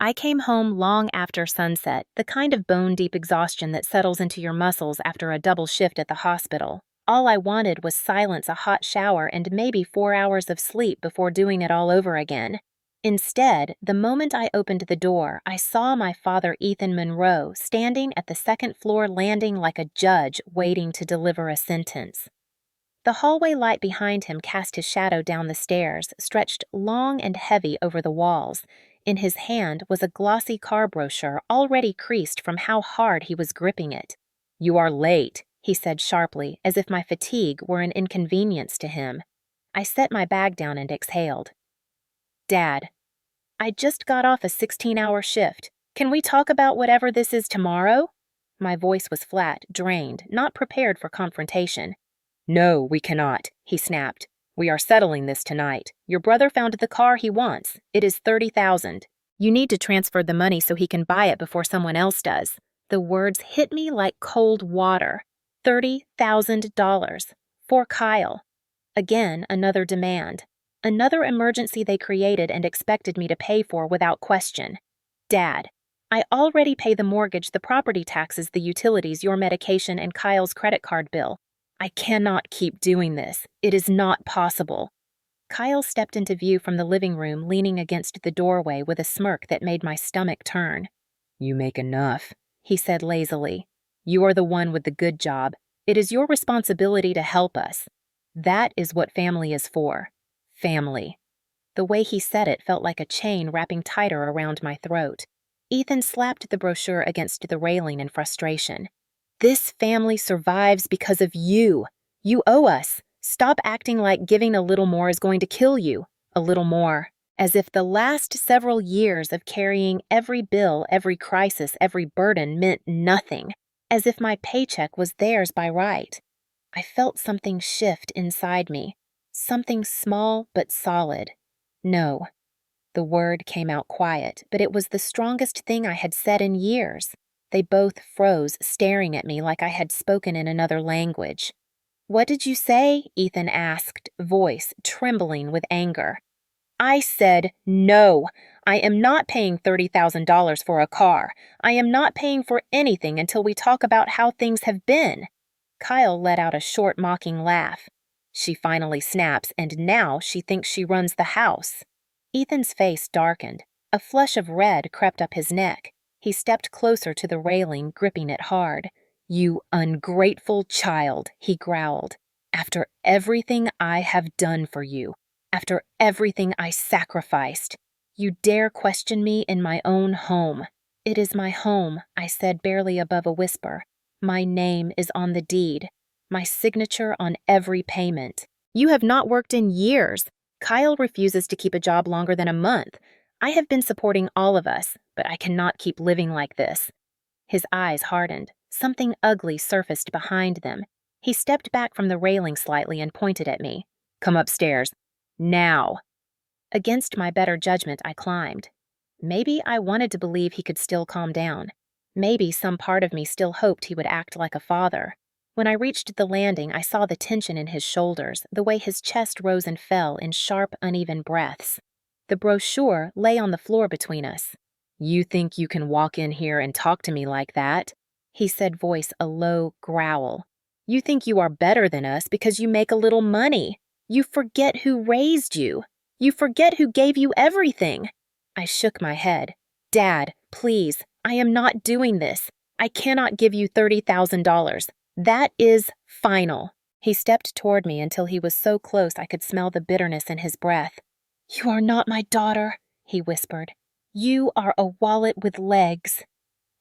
I came home long after sunset, the kind of bone-deep exhaustion that settles into your muscles after a double shift at the hospital. All I wanted was silence, a hot shower, and maybe 4 hours of sleep before doing it all over again. Instead, the moment I opened the door, I saw my father, Ethan Monroe, standing at the second-floor landing like a judge waiting to deliver a sentence. The hallway light behind him cast his shadow down the stairs, stretched long and heavy over the walls. In his hand was a glossy car brochure already creased from how hard he was gripping it. "You are late," he said sharply, as if my fatigue were an inconvenience to him. I set my bag down and exhaled. "Dad, I just got off a 16-hour shift. Can we talk about whatever this is tomorrow?" My voice was flat, drained, not prepared for confrontation. "No, we cannot," he snapped. "We are settling this tonight. Your brother found the car he wants. It is $30,000. You need to transfer the money so he can buy it before someone else does." The words hit me like cold water. $30,000. For Kyle. Again, another demand. Another emergency they created and expected me to pay for without question. "Dad, I already pay the mortgage, the property taxes, the utilities, your medication, and Kyle's credit card bill. I cannot keep doing this. It is not possible." Kyle stepped into view from the living room, leaning against the doorway with a smirk that made my stomach turn. "You make enough," he said lazily. "You are the one with the good job. It is your responsibility to help us. That is what family is for. Family." The way he said it felt like a chain wrapping tighter around my throat. Ethan slapped the brochure against the railing in frustration. "This family survives because of you. You owe us. Stop acting like giving a little more is going to kill you. A little more." As if the last several years of carrying every bill, every crisis, every burden meant nothing. As if my paycheck was theirs by right. I felt something shift inside me. Something small but solid. No. The word came out quiet, but it was the strongest thing I had said in years. They both froze, staring at me like I had spoken in another language. "What did you say?" Ethan asked, voice trembling with anger. "I said no. I am not paying $30,000 for a car. I am not paying for anything until we talk about how things have been." Kyle let out a short, mocking laugh. "She finally snaps, and now she thinks she runs the house." Ethan's face darkened. A flush of red crept up his neck. He stepped closer to the railing, gripping it hard. "You ungrateful child," he growled. "After everything I have done for you, after everything I sacrificed, you dare question me in my own home." "It is my home," I said barely above a whisper. "My name is on the deed. My signature on every payment. You have not worked in years. Kyle refuses to keep a job longer than a month. I have been supporting all of us, but I cannot keep living like this." His eyes hardened. Something ugly surfaced behind them. He stepped back from the railing slightly and pointed at me. "Come upstairs. Now." Against my better judgment, I climbed. Maybe I wanted to believe he could still calm down. Maybe some part of me still hoped he would act like a father. When I reached the landing, I saw the tension in his shoulders, the way his chest rose and fell in sharp, uneven breaths. The brochure lay on the floor between us. "You think you can walk in here and talk to me like that?" He said, voice a low growl. "You think you are better than us because you make a little money. You forget who raised you. You forget who gave you everything." I shook my head. "Dad, please, I am not doing this. I cannot give you $30,000. That is final." He stepped toward me until he was so close I could smell the bitterness in his breath. "You are not my daughter," he whispered. "You are a wallet with legs."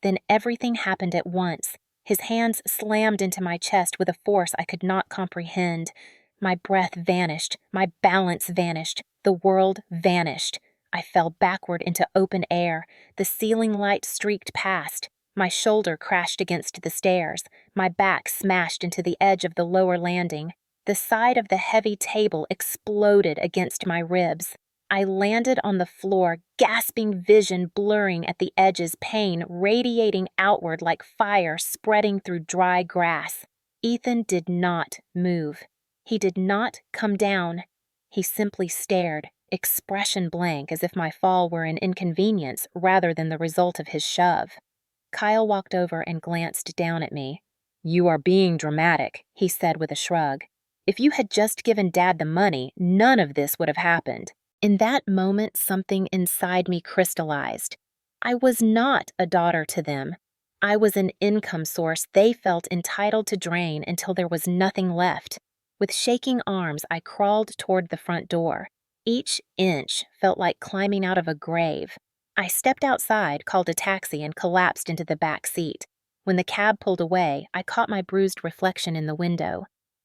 Then everything happened at once. His hands slammed into my chest with a force I could not comprehend. My breath vanished. My balance vanished. The world vanished. I fell backward into open air. The ceiling light streaked past. My shoulder crashed against the stairs. My back smashed into the edge of the lower landing. The side of the heavy table exploded against my ribs. I landed on the floor, gasping, vision blurring at the edges, pain radiating outward like fire spreading through dry grass. Ethan did not move. He did not come down. He simply stared, expression blank as if my fall were an inconvenience rather than the result of his shove. Kyle walked over and glanced down at me. "You are being dramatic," he said with a shrug. "If you had just given Dad the money, none of this would have happened." In that moment, something inside me crystallized. I was not a daughter to them. I was an income source they felt entitled to drain until there was nothing left. With shaking arms, I crawled toward the front door. Each inch felt like climbing out of a grave. I stepped outside, called a taxi, and collapsed into the back seat. When the cab pulled away, I caught my bruised reflection in the window.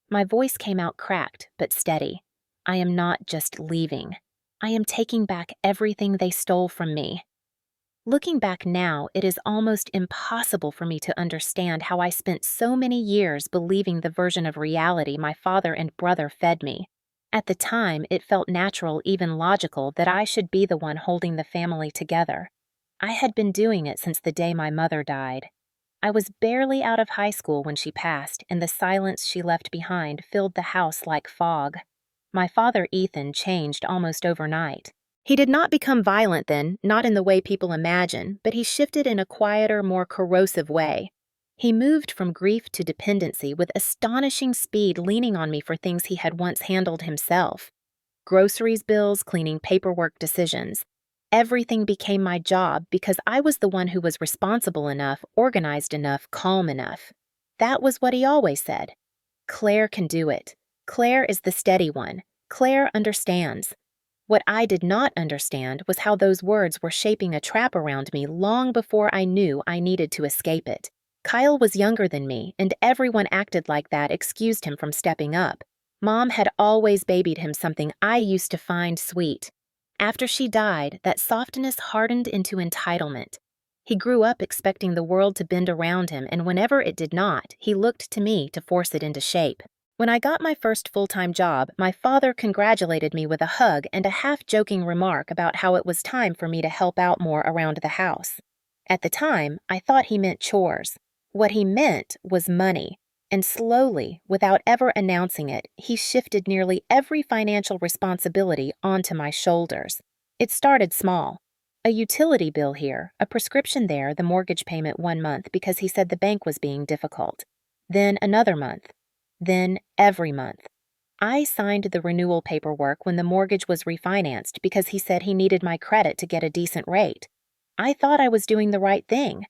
My voice came out cracked, but steady. I am not just leaving. I am taking back everything they stole from me. Looking back now, it is almost impossible for me to understand how I spent so many years believing the version of reality my father and brother fed me. At the time, it felt natural, even logical, that I should be the one holding the family together. I had been doing it since the day my mother died. I was barely out of high school when she passed, and the silence she left behind filled the house like fog. My father, Ethan, changed almost overnight. He did not become violent then, not in the way people imagine, but he shifted in a quieter, more corrosive way. He moved from grief to dependency with astonishing speed, leaning on me for things he had once handled himself. Groceries bills, cleaning, paperwork decisions. Everything became my job because I was the one who was responsible enough, organized enough, calm enough. That was what he always said. "Claire can do it. Claire is the steady one. Claire understands." What I did not understand was how those words were shaping a trap around me long before I knew I needed to escape it. Kyle was younger than me, and everyone acted like that excused him from stepping up. Mom had always babied him, something I used to find sweet. After she died, that softness hardened into entitlement. He grew up expecting the world to bend around him, and whenever it did not, he looked to me to force it into shape. When I got my first full-time job, my father congratulated me with a hug and a half-joking remark about how it was time for me to help out more around the house. At the time, I thought he meant chores. What he meant was money, and slowly, without ever announcing it, he shifted nearly every financial responsibility onto my shoulders. It started small. A utility bill here, a prescription there, the mortgage payment one month because he said the bank was being difficult. Then another month. Then every month. I signed the renewal paperwork when the mortgage was refinanced because he said he needed my credit to get a decent rate. I thought I was doing the right thing.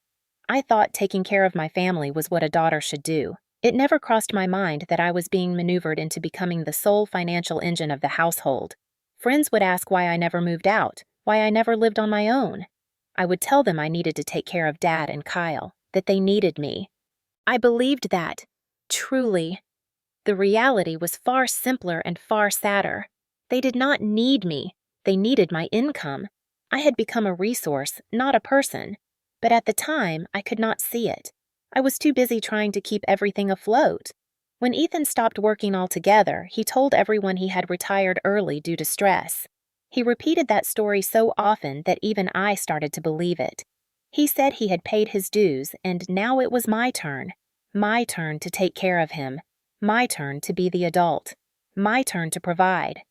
I thought taking care of my family was what a daughter should do. It never crossed my mind that I was being maneuvered into becoming the sole financial engine of the household. Friends would ask why I never moved out, why I never lived on my own. I would tell them I needed to take care of Dad and Kyle, that they needed me. I believed that, truly. The reality was far simpler and far sadder. They did not need me. They needed my income. I had become a resource, not a person. But at the time, I could not see it. I was too busy trying to keep everything afloat. When Ethan stopped working altogether, he told everyone he had retired early due to stress. He repeated that story so often that even I started to believe it. He said he had paid his dues, and now it was my turn. My turn to take care of him. My turn to be the adult. My turn to provide.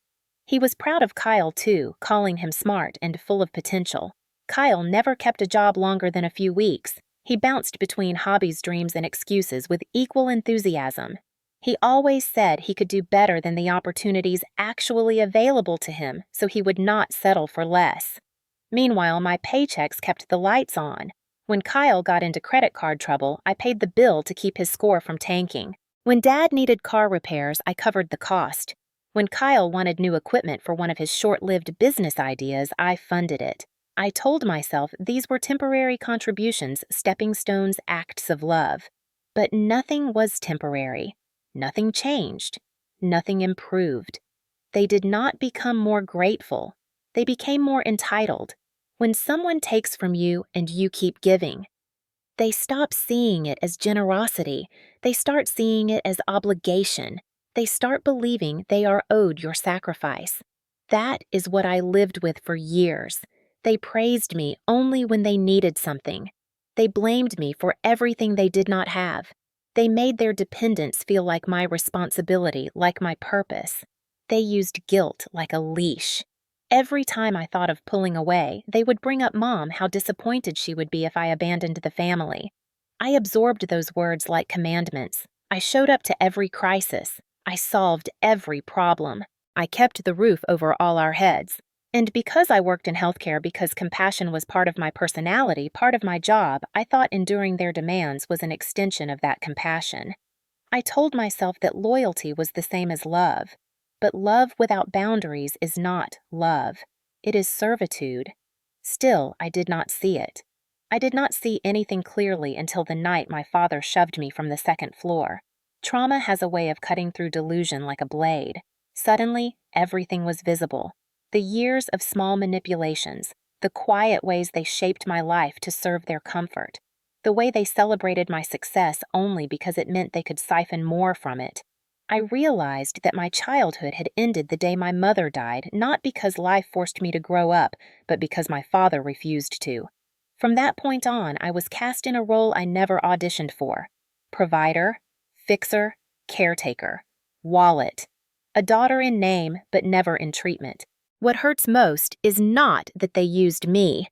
He was proud of Kyle, too, calling him smart and full of potential. Kyle never kept a job longer than a few weeks. He bounced between hobbies, dreams, and excuses with equal enthusiasm. He always said he could do better than the opportunities actually available to him, so he would not settle for less. Meanwhile, my paychecks kept the lights on. When Kyle got into credit card trouble, I paid the bill to keep his score from tanking. When Dad needed car repairs, I covered the cost. When Kyle wanted new equipment for one of his short-lived business ideas, I funded it. I told myself these were temporary contributions, stepping stones, acts of love. But nothing was temporary. Nothing changed. Nothing improved. They did not become more grateful. They became more entitled. When someone takes from you and you keep giving, they stop seeing it as generosity. They start seeing it as obligation. They start believing they are owed your sacrifice. That is what I lived with for years. They praised me only when they needed something. They blamed me for everything they did not have. They made their dependence feel like my responsibility, like my purpose. They used guilt like a leash. Every time I thought of pulling away, they would bring up Mom how disappointed she would be if I abandoned the family. I absorbed those words like commandments. I showed up to every crisis. I solved every problem. I kept the roof over all our heads. And because I worked in healthcare because compassion was part of my personality, part of my job, I thought enduring their demands was an extension of that compassion. I told myself that loyalty was the same as love. But love without boundaries is not love. It is servitude. Still, I did not see it. I did not see anything clearly until the night my father shoved me from the second floor. Trauma has a way of cutting through delusion like a blade. Suddenly, everything was visible. The years of small manipulations, the quiet ways they shaped my life to serve their comfort, the way they celebrated my success only because it meant they could siphon more from it. I realized that my childhood had ended the day my mother died, not because life forced me to grow up, but because my father refused to. From that point on, I was cast in a role I never auditioned for. Provider, fixer, caretaker, wallet. A daughter in name, but never in treatment. What hurts most is not that they used me.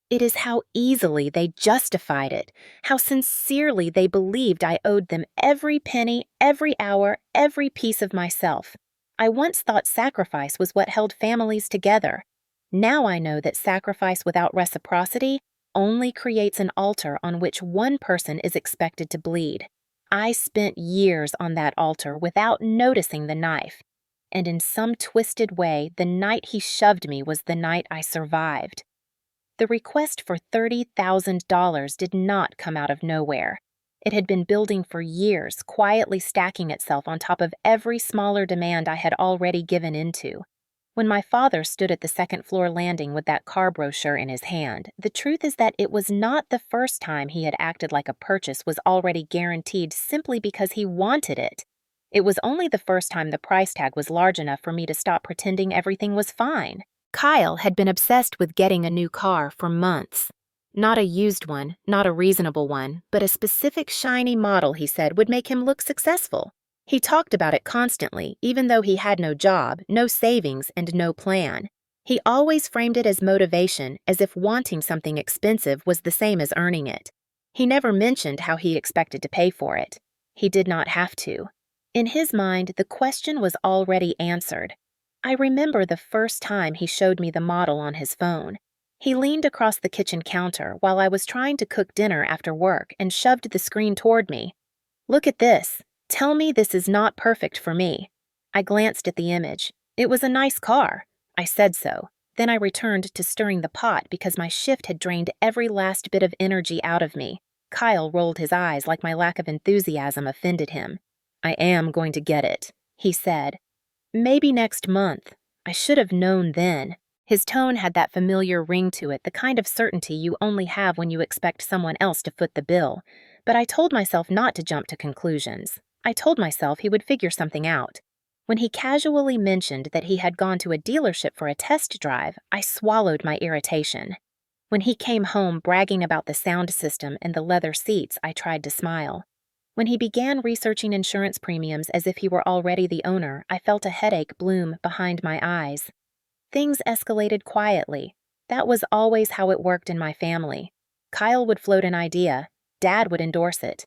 It is how easily they justified it, how sincerely they believed I owed them every penny, every hour, every piece of myself. I once thought sacrifice was what held families together. Now I know that sacrifice without reciprocity only creates an altar on which one person is expected to bleed. I spent years on that altar without noticing the knife. And in some twisted way, the night he shoved me was the night I survived. The request for $30,000 did not come out of nowhere. It had been building for years, quietly stacking itself on top of every smaller demand I had already given into. When my father stood at the second floor landing with that car brochure in his hand, the truth is that it was not the first time he had acted like a purchase was already guaranteed simply because he wanted it. It was only the first time the price tag was large enough for me to stop pretending everything was fine. Kyle had been obsessed with getting a new car for months. Not a used one, not a reasonable one, but a specific shiny model he said would make him look successful. He talked about it constantly, even though he had no job, no savings, and no plan. He always framed it as motivation, as if wanting something expensive was the same as earning it. He never mentioned how he expected to pay for it. He did not have to. In his mind, the question was already answered. I remember the first time he showed me the model on his phone. He leaned across the kitchen counter while I was trying to cook dinner after work and shoved the screen toward me. "Look at this. Tell me this is not perfect for me." I glanced at the image. It was a nice car. I said so. Then I returned to stirring the pot because my shift had drained every last bit of energy out of me. Kyle rolled his eyes like my lack of enthusiasm offended him. "I am going to get it," he said. "Maybe next month." I should have known then. His tone had that familiar ring to it, the kind of certainty you only have when you expect someone else to foot the bill. But I told myself not to jump to conclusions. I told myself he would figure something out. When he casually mentioned that he had gone to a dealership for a test drive, I swallowed my irritation. When he came home bragging about the sound system and the leather seats, I tried to smile. When he began researching insurance premiums as if he were already the owner, I felt a headache bloom behind my eyes. Things escalated quietly. That was always how it worked in my family. Kyle would float an idea. Dad would endorse it.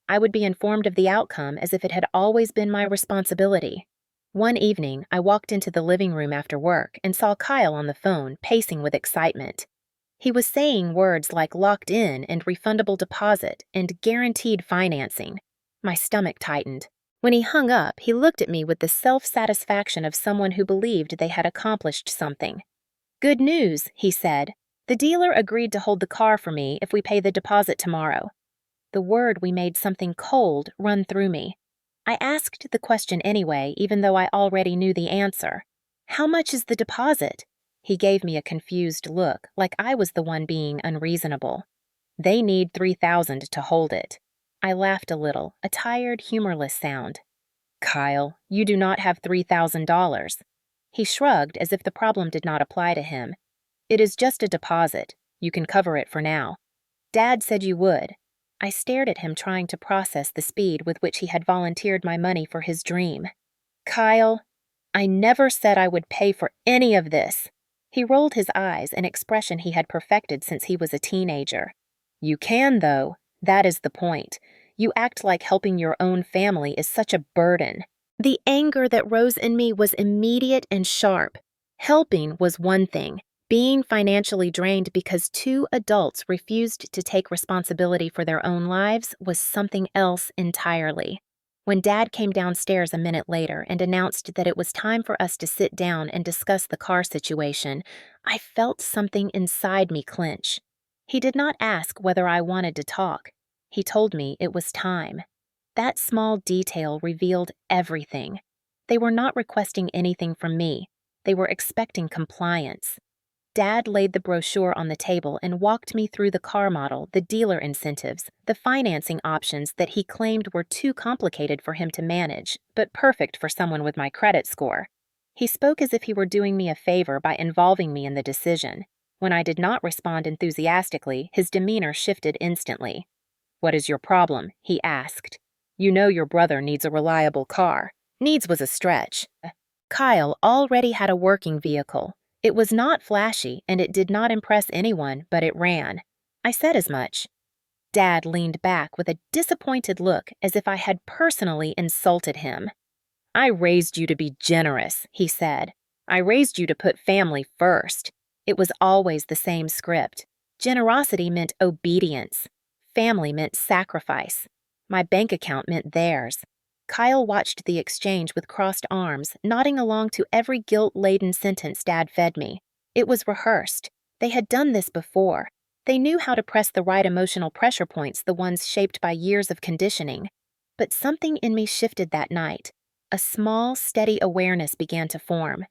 I would be informed of the outcome as if it had always been my responsibility. One evening, I walked into the living room after work and saw Kyle on the phone, pacing with excitement. He was saying words like locked in and refundable deposit and guaranteed financing. My stomach tightened. When he hung up, he looked at me with the self-satisfaction of someone who believed they had accomplished something. "Good news," he said. "The dealer agreed to hold the car for me if we pay the deposit tomorrow." The word "we" made something cold run through me. I asked the question anyway, even though I already knew the answer. "How much is the deposit?" He gave me a confused look, like I was the one being unreasonable. "They need $3,000 to hold it." I laughed a little, a tired, humorless sound. "Kyle, you do not have $3,000. He shrugged as if the problem did not apply to him. "It is just a deposit. You can cover it for now." "Dad said you would." I stared at him, trying to process the speed with which he had volunteered my money for his dream. "Kyle, I never said I would pay for any of this." He rolled his eyes, an expression he had perfected since he was a teenager. You can, though. That is the point. You act like helping your own family is such a burden. The anger that rose in me was immediate and sharp. Helping was one thing. Being financially drained because two adults refused to take responsibility for their own lives was something else entirely. When Dad came downstairs a minute later and announced that it was time for us to sit down and discuss the car situation, I felt something inside me clench. He did not ask whether I wanted to talk. He told me it was time. That small detail revealed everything. They were not requesting anything from me. They were expecting compliance. Dad laid the brochure on the table and walked me through the car model, the dealer incentives, the financing options that he claimed were too complicated for him to manage, but perfect for someone with my credit score. He spoke as if he were doing me a favor by involving me in the decision. When I did not respond enthusiastically, his demeanor shifted instantly. "What is your problem?" he asked. "You know your brother needs a reliable car." Needs was a stretch. Kyle already had a working vehicle. It was not flashy, and it did not impress anyone, but it ran. I said as much. Dad leaned back with a disappointed look, as if I had personally insulted him. "I raised you to be generous," he said. "I raised you to put family first." It was always the same script. Generosity meant obedience. Family meant sacrifice. My bank account meant theirs. Kyle watched the exchange with crossed arms, nodding along to every guilt-laden sentence Dad fed me. It was rehearsed. They had done this before. They knew how to press the right emotional pressure points, the ones shaped by years of conditioning. But something in me shifted that night. A small, steady awareness began to form.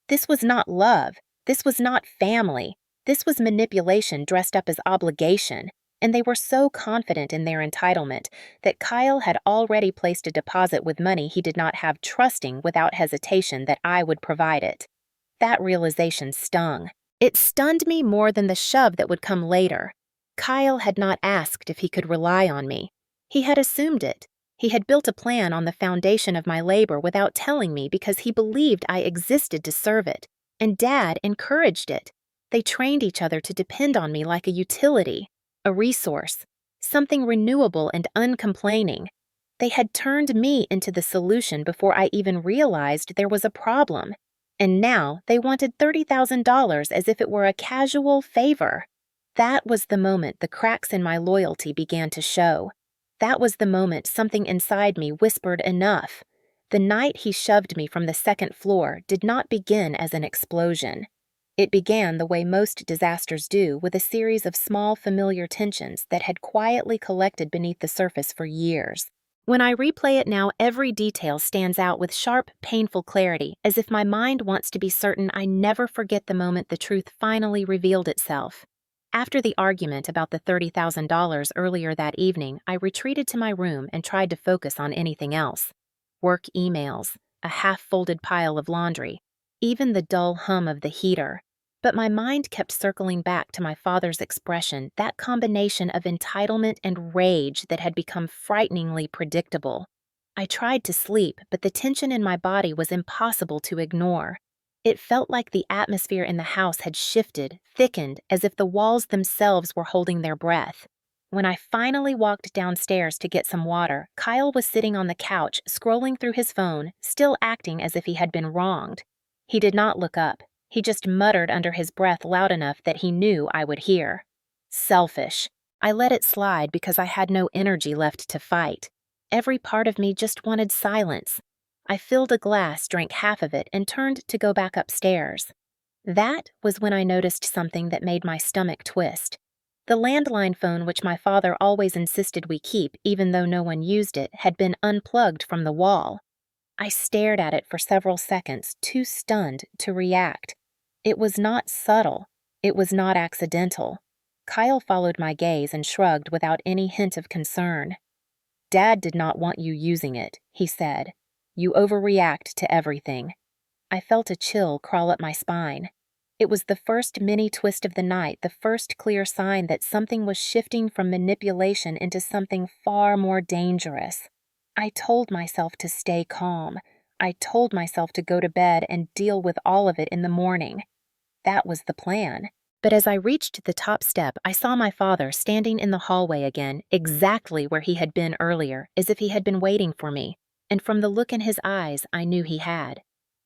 This was not love. This was not family. This was manipulation dressed up as obligation. And they were so confident in their entitlement that Kyle had already placed a deposit with money he did not have, trusting without hesitation that I would provide it. That realization stung. It stunned me more than the shove that would come later. Kyle had not asked if he could rely on me. He had assumed it. He had built a plan on the foundation of my labor without telling me because he believed I existed to serve it. And Dad encouraged it. They trained each other to depend on me like a utility. A resource, something renewable and uncomplaining. They had turned me into the solution before I even realized there was a problem. And now they wanted $30,000 as if it were a casual favor. That was the moment the cracks in my loyalty began to show. That was the moment something inside me whispered enough. The night he shoved me from the second floor did not begin as an explosion. It began the way most disasters do, with a series of small, familiar tensions that had quietly collected beneath the surface for years. When I replay it now, every detail stands out with sharp, painful clarity, as if my mind wants to be certain I never forget the moment the truth finally revealed itself. After the argument about the $30,000 earlier that evening, I retreated to my room and tried to focus on anything else. Work emails, a half-folded pile of laundry, even the dull hum of the heater. But my mind kept circling back to my father's expression, that combination of entitlement and rage that had become frighteningly predictable. I tried to sleep, but the tension in my body was impossible to ignore. It felt like the atmosphere in the house had shifted, thickened, as if the walls themselves were holding their breath. When I finally walked downstairs to get some water, Kyle was sitting on the couch, scrolling through his phone, still acting as if he had been wronged. He did not look up. He just muttered under his breath loud enough that he knew I would hear. Selfish. I let it slide because I had no energy left to fight. Every part of me just wanted silence. I filled a glass, drank half of it, and turned to go back upstairs. That was when I noticed something that made my stomach twist. The landline phone, which my father always insisted we keep, even though no one used it, had been unplugged from the wall. I stared at it for several seconds, too stunned to react. It was not subtle. It was not accidental. Kyle followed my gaze and shrugged without any hint of concern. "Dad did not want you using it," he said. "You overreact to everything." I felt a chill crawl up my spine. It was the first mini twist of the night, the first clear sign that something was shifting from manipulation into something far more dangerous. I told myself to stay calm. I told myself to go to bed and deal with all of it in the morning. that was the plan. But as I reached the top step, I saw my father standing in the hallway again, exactly where he had been earlier, as if he had been waiting for me. And from the look in his eyes, I knew he had.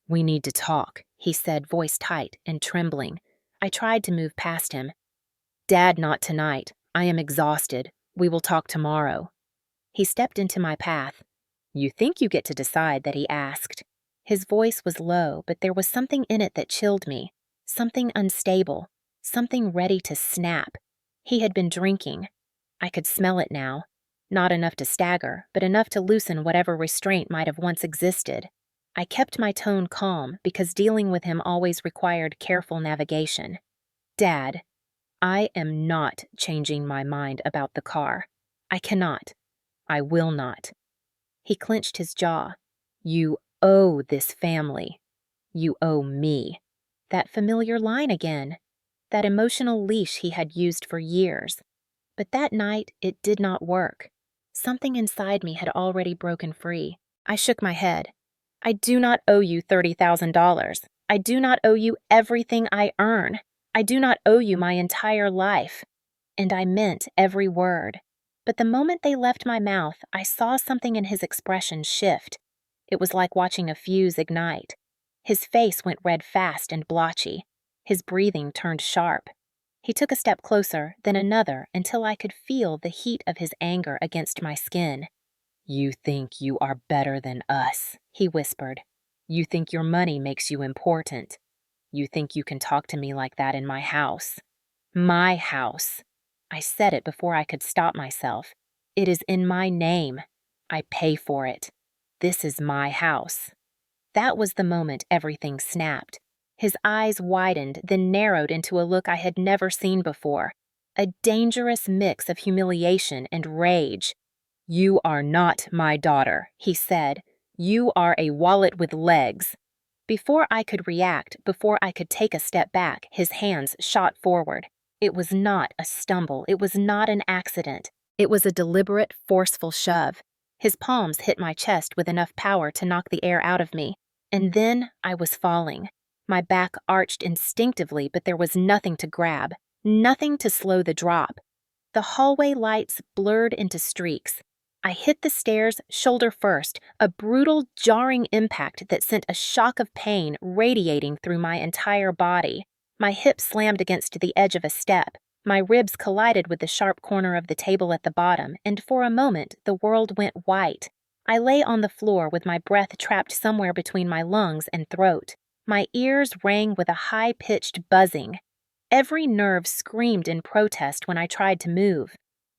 "We need to talk," he said, voice tight and trembling. I tried to move past him. "Dad, not tonight. I am exhausted. We will talk tomorrow." He stepped into my path. "You think you get to decide," that he asked. His voice was low, but there was something in it that chilled me, something unstable, something ready to snap. He had been drinking. I could smell it now. Not enough to stagger, but enough to loosen whatever restraint might have once existed. I kept my tone calm because dealing with him always required careful navigation. "Dad, I am not changing my mind about the car. I cannot. I will not." He clenched his jaw. "You owe this family. You owe me." That familiar line again. That emotional leash he had used for years. But that night, it did not work. Something inside me had already broken free. I shook my head. "I do not owe you $30,000. I do not owe you everything I earn. I do not owe you my entire life." And I meant every word. But the moment they left my mouth, I saw something in his expression shift. It was like watching a fuse ignite. His face went red fast and blotchy. His breathing turned sharp. He took a step closer, then another, until I could feel the heat of his anger against my skin. "You think you are better than us," he whispered. "You think your money makes you important. You think you can talk to me like that in my house. My house." I said it before I could stop myself. "It is in my name. I pay for it. This is my house." That was the moment everything snapped. His eyes widened, then narrowed into a look I had never seen before. A dangerous mix of humiliation and rage. "You are not my daughter," he said. "You are a wallet with legs." Before I could react, before I could take a step back, his hands shot forward. It was not a stumble. It was not an accident. It was a deliberate, forceful shove. His palms hit my chest with enough power to knock the air out of me. And then I was falling. My back arched instinctively, but there was nothing to grab, nothing to slow the drop. The hallway lights blurred into streaks. I hit the stairs shoulder first, a brutal, jarring impact that sent a shock of pain radiating through my entire body. My hip slammed against the edge of a step. My ribs collided with the sharp corner of the table at the bottom, and for a moment the world went white. I lay on the floor with my breath trapped somewhere between my lungs and throat. My ears rang with a high-pitched buzzing. Every nerve screamed in protest when I tried to move.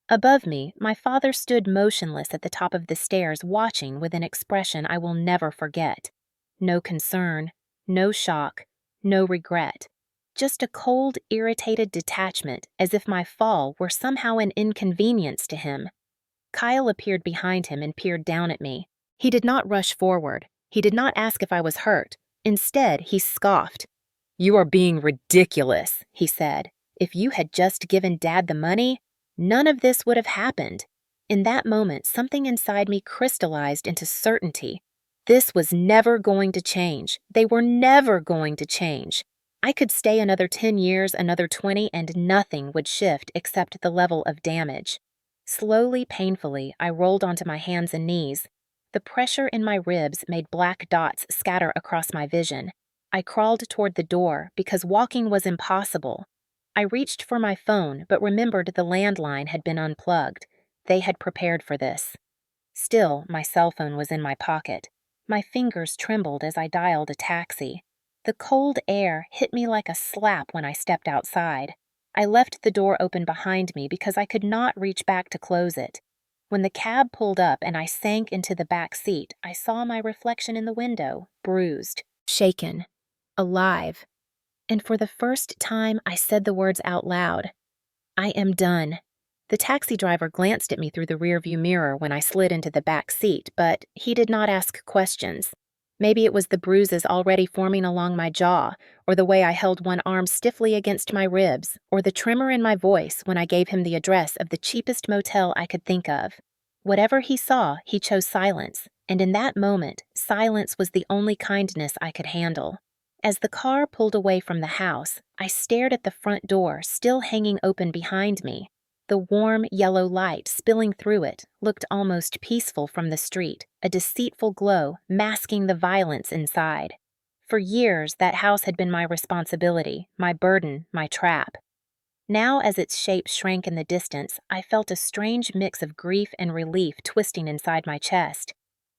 Above me, my father stood motionless at the top of the stairs, watching with an expression I will never forget. No concern, no shock, no regret. Just a cold, irritated detachment, as if my fall were somehow an inconvenience to him. Kyle appeared behind him and peered down at me. He did not rush forward. He did not ask if I was hurt. Instead, he scoffed. "You are being ridiculous," he said. "If you had just given Dad the money, none of this would have happened." In that moment, something inside me crystallized into certainty. This was never going to change. They were never going to change. I could stay another 10 years, another 20, and nothing would shift except the level of damage. Slowly, painfully, I rolled onto my hands and knees. The pressure in my ribs made black dots scatter across my vision. I crawled toward the door because walking was impossible. I reached for my phone, but remembered the landline had been unplugged. They had prepared for this. Still, my cell phone was in my pocket. My fingers trembled as I dialed a taxi. The cold air hit me like a slap when I stepped outside. I left the door open behind me because I could not reach back to close it. When the cab pulled up and I sank into the back seat, I saw my reflection in the window, bruised, shaken, alive. And for the first time, I said the words out loud. "I am done." The taxi driver glanced at me through the rearview mirror when I slid into the back seat, but he did not ask questions. Maybe it was the bruises already forming along my jaw, or the way I held one arm stiffly against my ribs, or the tremor in my voice when I gave him the address of the cheapest motel I could think of. Whatever he saw, he chose silence, and in that moment, silence was the only kindness I could handle. As the car pulled away from the house, I stared at the front door still hanging open behind me. The warm, yellow light spilling through it looked almost peaceful from the street, a deceitful glow masking the violence inside. For years, that house had been my responsibility, my burden, my trap. Now, as its shape shrank in the distance, I felt a strange mix of grief and relief twisting inside my chest.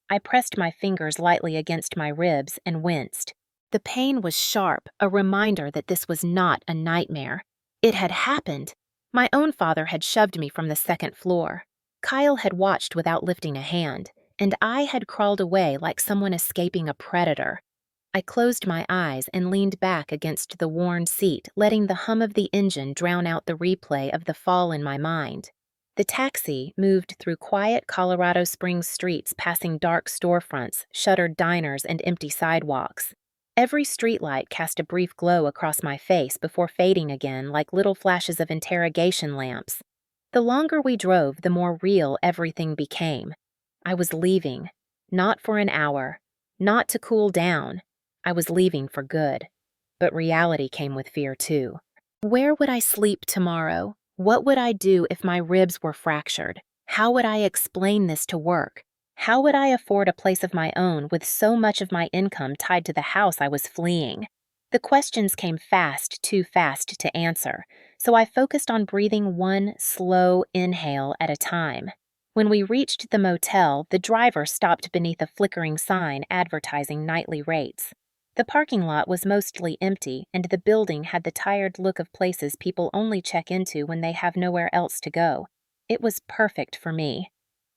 I pressed my fingers lightly against my ribs and winced. The pain was sharp, a reminder that this was not a nightmare. It had happened. My own father had shoved me from the second floor. Kyle had watched without lifting a hand, and I had crawled away like someone escaping a predator. I closed my eyes and leaned back against the worn seat, letting the hum of the engine drown out the replay of the fall in my mind. The taxi moved through quiet Colorado Springs streets, passing dark storefronts, shuttered diners, and empty sidewalks. Every streetlight cast a brief glow across my face before fading again like little flashes of interrogation lamps. The longer we drove, the more real everything became. I was leaving, not for an hour, not to cool down. I was leaving for good. But reality came with fear, too. Where would I sleep tomorrow? What would I do if my ribs were fractured? How would I explain this to work? How would I afford a place of my own with so much of my income tied to the house I was fleeing? The questions came fast, too fast to answer, so I focused on breathing one slow inhale at a time. When we reached the motel, the driver stopped beneath a flickering sign advertising nightly rates. The parking lot was mostly empty, and the building had the tired look of places people only check into when they have nowhere else to go. It was perfect for me.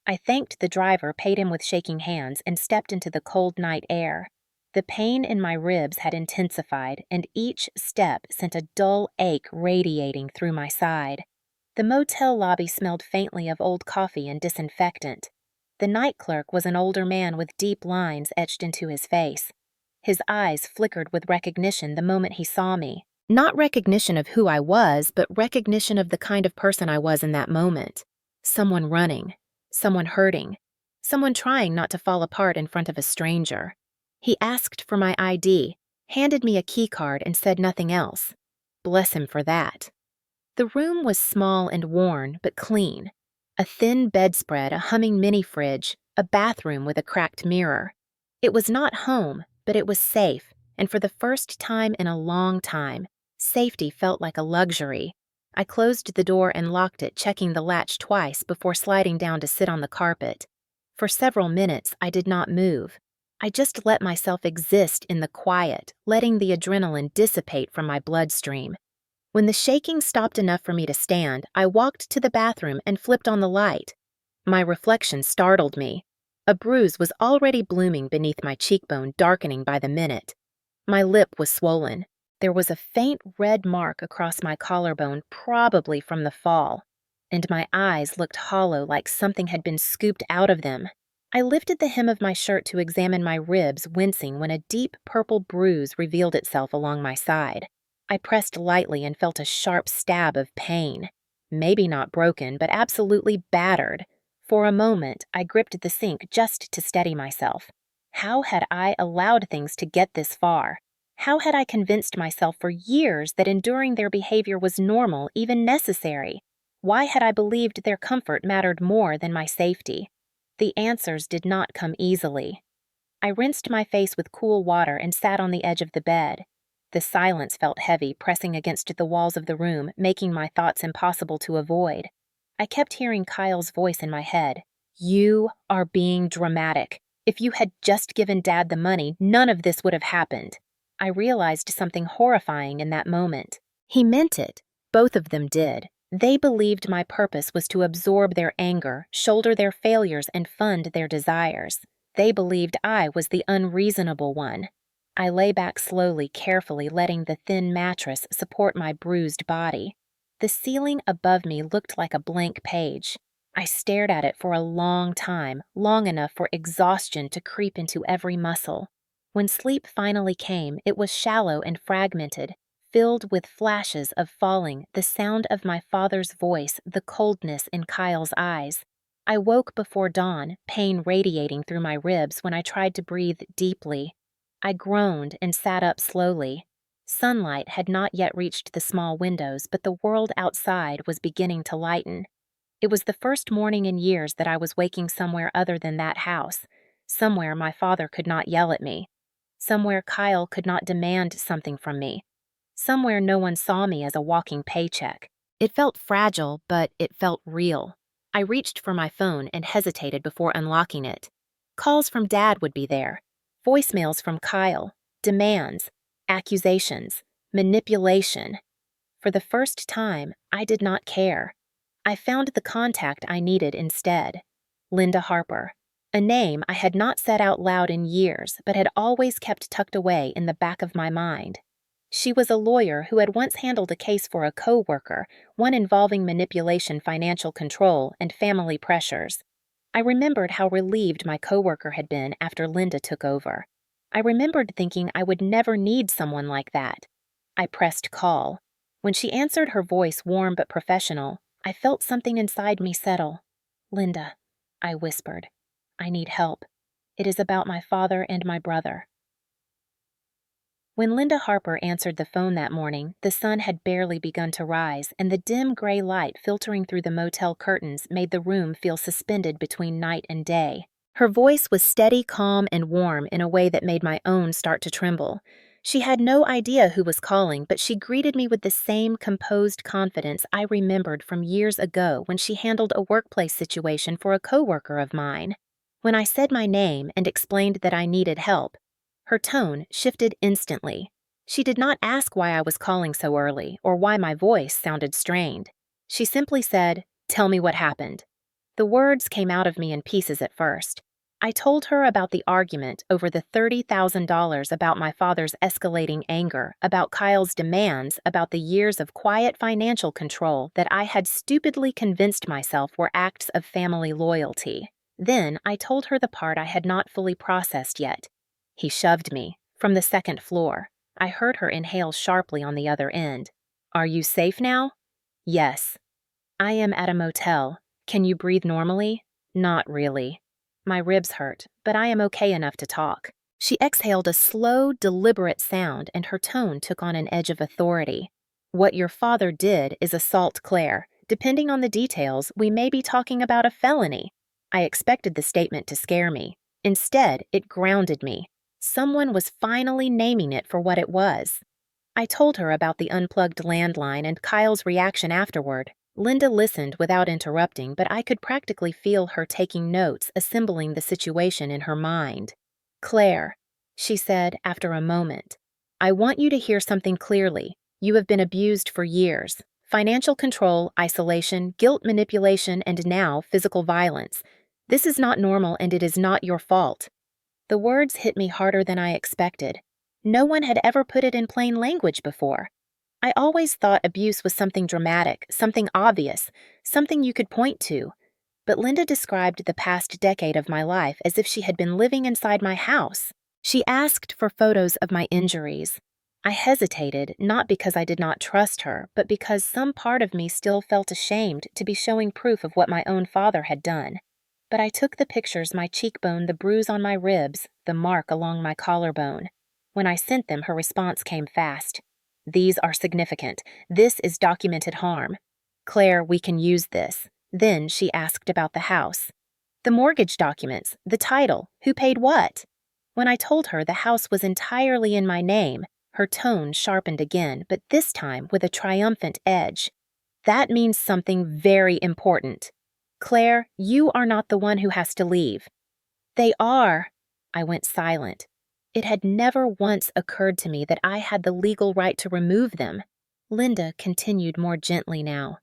I thanked the driver, paid him with shaking hands, and stepped into the cold night air. The pain in my ribs had intensified, and each step sent a dull ache radiating through my side. The motel lobby smelled faintly of old coffee and disinfectant. The night clerk was an older man with deep lines etched into his face. His eyes flickered with recognition the moment he saw me. Not recognition of who I was, but recognition of the kind of person I was in that moment. Someone running, someone hurting, someone trying not to fall apart in front of a stranger. He asked for my ID, handed me a key card, and said nothing else. Bless him for that. The room was small and worn, but clean. A thin bedspread, a humming mini-fridge, a bathroom with a cracked mirror. It was not home, but it was safe, and for the first time in a long time, safety felt like a luxury. I closed the door and locked it, checking the latch twice before sliding down to sit on the carpet. For several minutes, I did not move. I just let myself exist in the quiet, letting the adrenaline dissipate from my bloodstream. When the shaking stopped enough for me to stand, I walked to the bathroom and flipped on the light. My reflection startled me. A bruise was already blooming beneath my cheekbone, darkening by the minute. My lip was swollen. There was a faint red mark across my collarbone, probably from the fall, and my eyes looked hollow like something had been scooped out of them. I lifted the hem of my shirt to examine my ribs, wincing when a deep purple bruise revealed itself along my side. I pressed lightly and felt a sharp stab of pain. Maybe not broken, but absolutely battered. For a moment, I gripped the sink just to steady myself. How had I allowed things to get this far? How had I convinced myself for years that enduring their behavior was normal, even necessary? Why had I believed their comfort mattered more than my safety? The answers did not come easily. I rinsed my face with cool water and sat on the edge of the bed. The silence felt heavy, pressing against the walls of the room, making my thoughts impossible to avoid. I kept hearing Kyle's voice in my head. You are being dramatic. If you had just given Dad the money, none of this would have happened. I realized something horrifying in that moment. He meant it. Both of them did. They believed my purpose was to absorb their anger, shoulder their failures, and fund their desires. They believed I was the unreasonable one. I lay back slowly, carefully letting the thin mattress support my bruised body. The ceiling above me looked like a blank page. I stared at it for a long time, long enough for exhaustion to creep into every muscle. When sleep finally came, it was shallow and fragmented, filled with flashes of falling, the sound of my father's voice, the coldness in Kyle's eyes. I woke before dawn, pain radiating through my ribs when I tried to breathe deeply. I groaned and sat up slowly. Sunlight had not yet reached the small windows, but the world outside was beginning to lighten. It was the first morning in years that I was waking somewhere other than that house, somewhere my father could not yell at me, somewhere Kyle could not demand something from me, somewhere no one saw me as a walking paycheck. It felt fragile, but it felt real. I reached for my phone and hesitated before unlocking it. Calls from Dad would be there, voicemails from Kyle, demands, accusations, manipulation. For the first time, I did not care. I found the contact I needed instead. Linda Harper, a name I had not said out loud in years but had always kept tucked away in the back of my mind. She was a lawyer who had once handled a case for a co-worker, one involving manipulation, financial control, and family pressures. I remembered how relieved my co-worker had been after Linda took over. I remembered thinking I would never need someone like that. I pressed call. When she answered, her voice warm but professional, I felt something inside me settle. "Linda," I whispered. "I need help. It is about my father and my brother." When Linda Harper answered the phone that morning, the sun had barely begun to rise, and the dim gray light filtering through the motel curtains made the room feel suspended between night and day. Her voice was steady, calm, and warm in a way that made my own start to tremble. She had no idea who was calling, but she greeted me with the same composed confidence I remembered from years ago when she handled a workplace situation for a coworker of mine. When I said my name and explained that I needed help, her tone shifted instantly. She did not ask why I was calling so early or why my voice sounded strained. She simply said, "Tell me what happened." The words came out of me in pieces at first. I told her about the argument over the $30,000, about my father's escalating anger, about Kyle's demands, about the years of quiet financial control that I had stupidly convinced myself were acts of family loyalty. Then I told her the part I had not fully processed yet. He shoved me from the second floor. I heard her inhale sharply on the other end. "Are you safe now?" "Yes." "I am at a motel. Can you breathe normally?" "Not really. My ribs hurt, but I am okay enough to talk." She exhaled a slow, deliberate sound, and her tone took on an edge of authority. "What your father did is assault Claire. Depending on the details, we may be talking about a felony." I expected the statement to scare me. Instead, it grounded me. Someone was finally naming it for what it was. I told her about the unplugged landline and Kyle's reaction afterward. Linda listened without interrupting, but I could practically feel her taking notes, assembling the situation in her mind. "Claire," she said after a moment, "I want you to hear something clearly. You have been abused for years. Financial control, isolation, guilt manipulation, and now physical violence. This is not normal, and it is not your fault." The words hit me harder than I expected. No one had ever put it in plain language before. I always thought abuse was something dramatic, something obvious, something you could point to. But Linda described the past decade of my life as if she had been living inside my house. She asked for photos of my injuries. I hesitated, not because I did not trust her, but because some part of me still felt ashamed to be showing proof of what my own father had done. But I took the pictures: my cheekbone, the bruise on my ribs, the mark along my collarbone. When I sent them, her response came fast. "These are significant. This is documented harm. Claire, we can use this." Then she asked about the house. "The mortgage documents, the title, who paid what?" When I told her the house was entirely in my name, her tone sharpened again, but this time with a triumphant edge. "That means something very important. Claire, you are not the one who has to leave." "They are." I went silent. It had never once occurred to me that I had the legal right to remove them. Linda continued more gently now.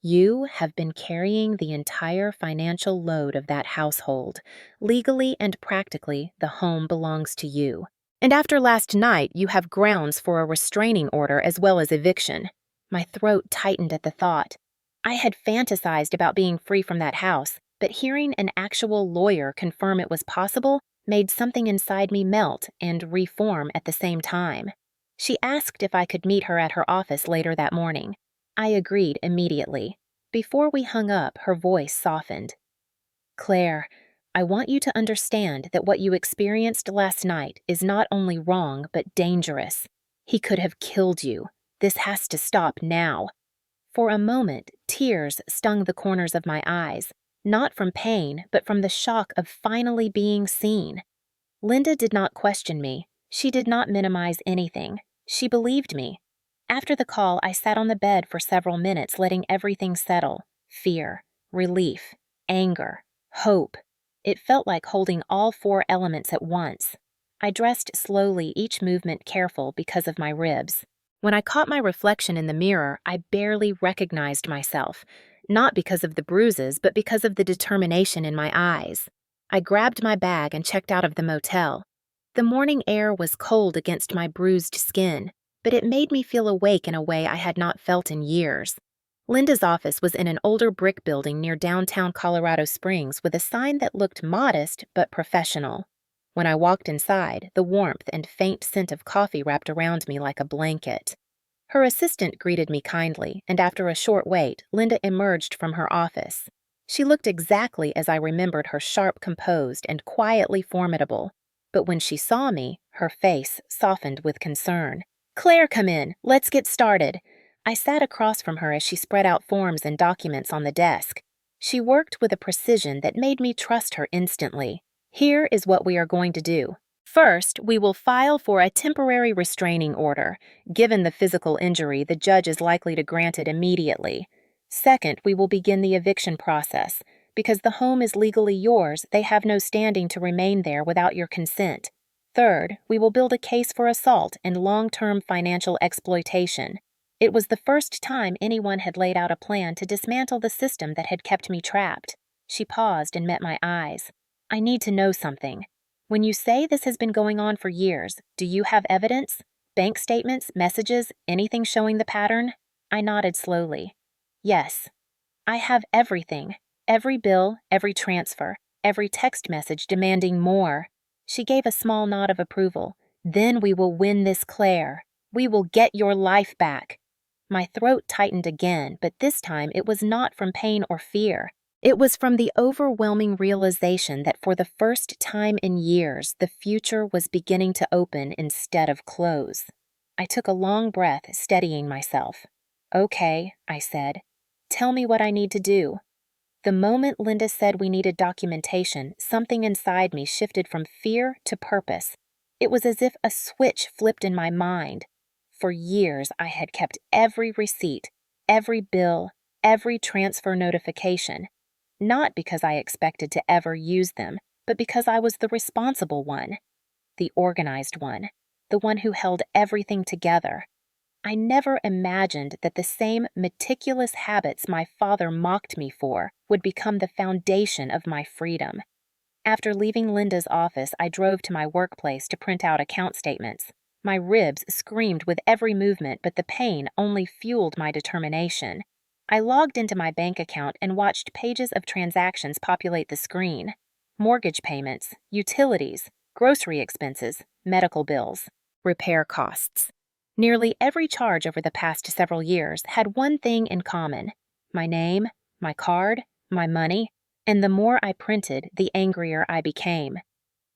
"You have been carrying the entire financial load of that household. Legally and practically, the home belongs to you. And after last night, you have grounds for a restraining order as well as eviction." My throat tightened at the thought. I had fantasized about being free from that house, but hearing an actual lawyer confirm it was possible made something inside me melt and reform at the same time. She asked if I could meet her at her office later that morning. I agreed immediately. Before we hung up, her voice softened. "Claire, I want you to understand that what you experienced last night is not only wrong, but dangerous. He could have killed you. This has to stop now." For a moment, tears stung the corners of my eyes, not from pain, but from the shock of finally being seen. Linda did not question me. She did not minimize anything. She believed me. After the call, I sat on the bed for several minutes, letting everything settle. Fear, relief, anger, hope. It felt like holding all four elements at once. I dressed slowly, each movement careful because of my ribs. When I caught my reflection in the mirror, I barely recognized myself, not because of the bruises, but because of the determination in my eyes. I grabbed my bag and checked out of the motel. The morning air was cold against my bruised skin, but it made me feel awake in a way I had not felt in years. Linda's office was in an older brick building near downtown Colorado Springs with a sign that looked modest but professional. When I walked inside, the warmth and faint scent of coffee wrapped around me like a blanket. Her assistant greeted me kindly, and after a short wait, Linda emerged from her office. She looked exactly as I remembered her, sharp, composed, and quietly formidable. But when she saw me, her face softened with concern. "Claire, come in. Let's get started." I sat across from her as she spread out forms and documents on the desk. She worked with a precision that made me trust her instantly. "Here is what we are going to do. First, we will file for a temporary restraining order. Given the physical injury, the judge is likely to grant it immediately. Second, we will begin the eviction process. Because the home is legally yours, they have no standing to remain there without your consent. Third, we will build a case for assault and long-term financial exploitation. It was the first time anyone had laid out a plan to dismantle the system that had kept me trapped." She paused and met my eyes. "I need to know something. When you say this has been going on for years, do you have evidence? Bank statements, messages, anything showing the pattern?" I nodded slowly. "Yes. I have everything. Every bill, every transfer, every text message demanding more." She gave a small nod of approval. "Then we will win this, Claire. We will get your life back." My throat tightened again, but this time it was not from pain or fear. It was from the overwhelming realization that for the first time in years, the future was beginning to open instead of close. I took a long breath, steadying myself. "Okay," I said. "Tell me what I need to do." The moment Linda said we needed documentation, something inside me shifted from fear to purpose. It was as if a switch flipped in my mind. For years, I had kept every receipt, every bill, every transfer notification. Not because I expected to ever use them, but because I was the responsible one, the organized one, the one who held everything together. I never imagined that the same meticulous habits my father mocked me for would become the foundation of my freedom. After leaving Linda's office, I drove to my workplace to print out account statements. My ribs screamed with every movement, but the pain only fueled my determination. I logged into my bank account and watched pages of transactions populate the screen. Mortgage payments, utilities, grocery expenses, medical bills, repair costs. Nearly every charge over the past several years had one thing in common: my name, my card, my money, and the more I printed, the angrier I became.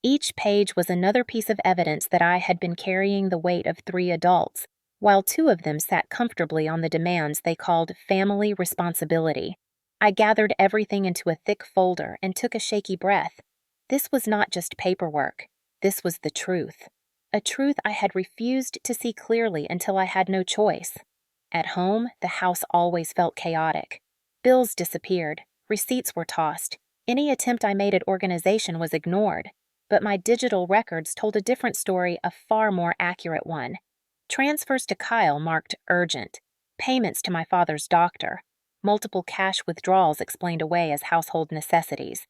Each page was another piece of evidence that I had been carrying the weight of 3 adults, while 2 of them sat comfortably on the demands they called family responsibility. I gathered everything into a thick folder and took a shaky breath. This was not just paperwork. This was the truth. A truth I had refused to see clearly until I had no choice. At home, the house always felt chaotic. Bills disappeared. Receipts were tossed. Any attempt I made at organization was ignored. But my digital records told a different story, a far more accurate one. Transfers to Kyle marked urgent. Payments to my father's doctor. Multiple cash withdrawals explained away as household necessities.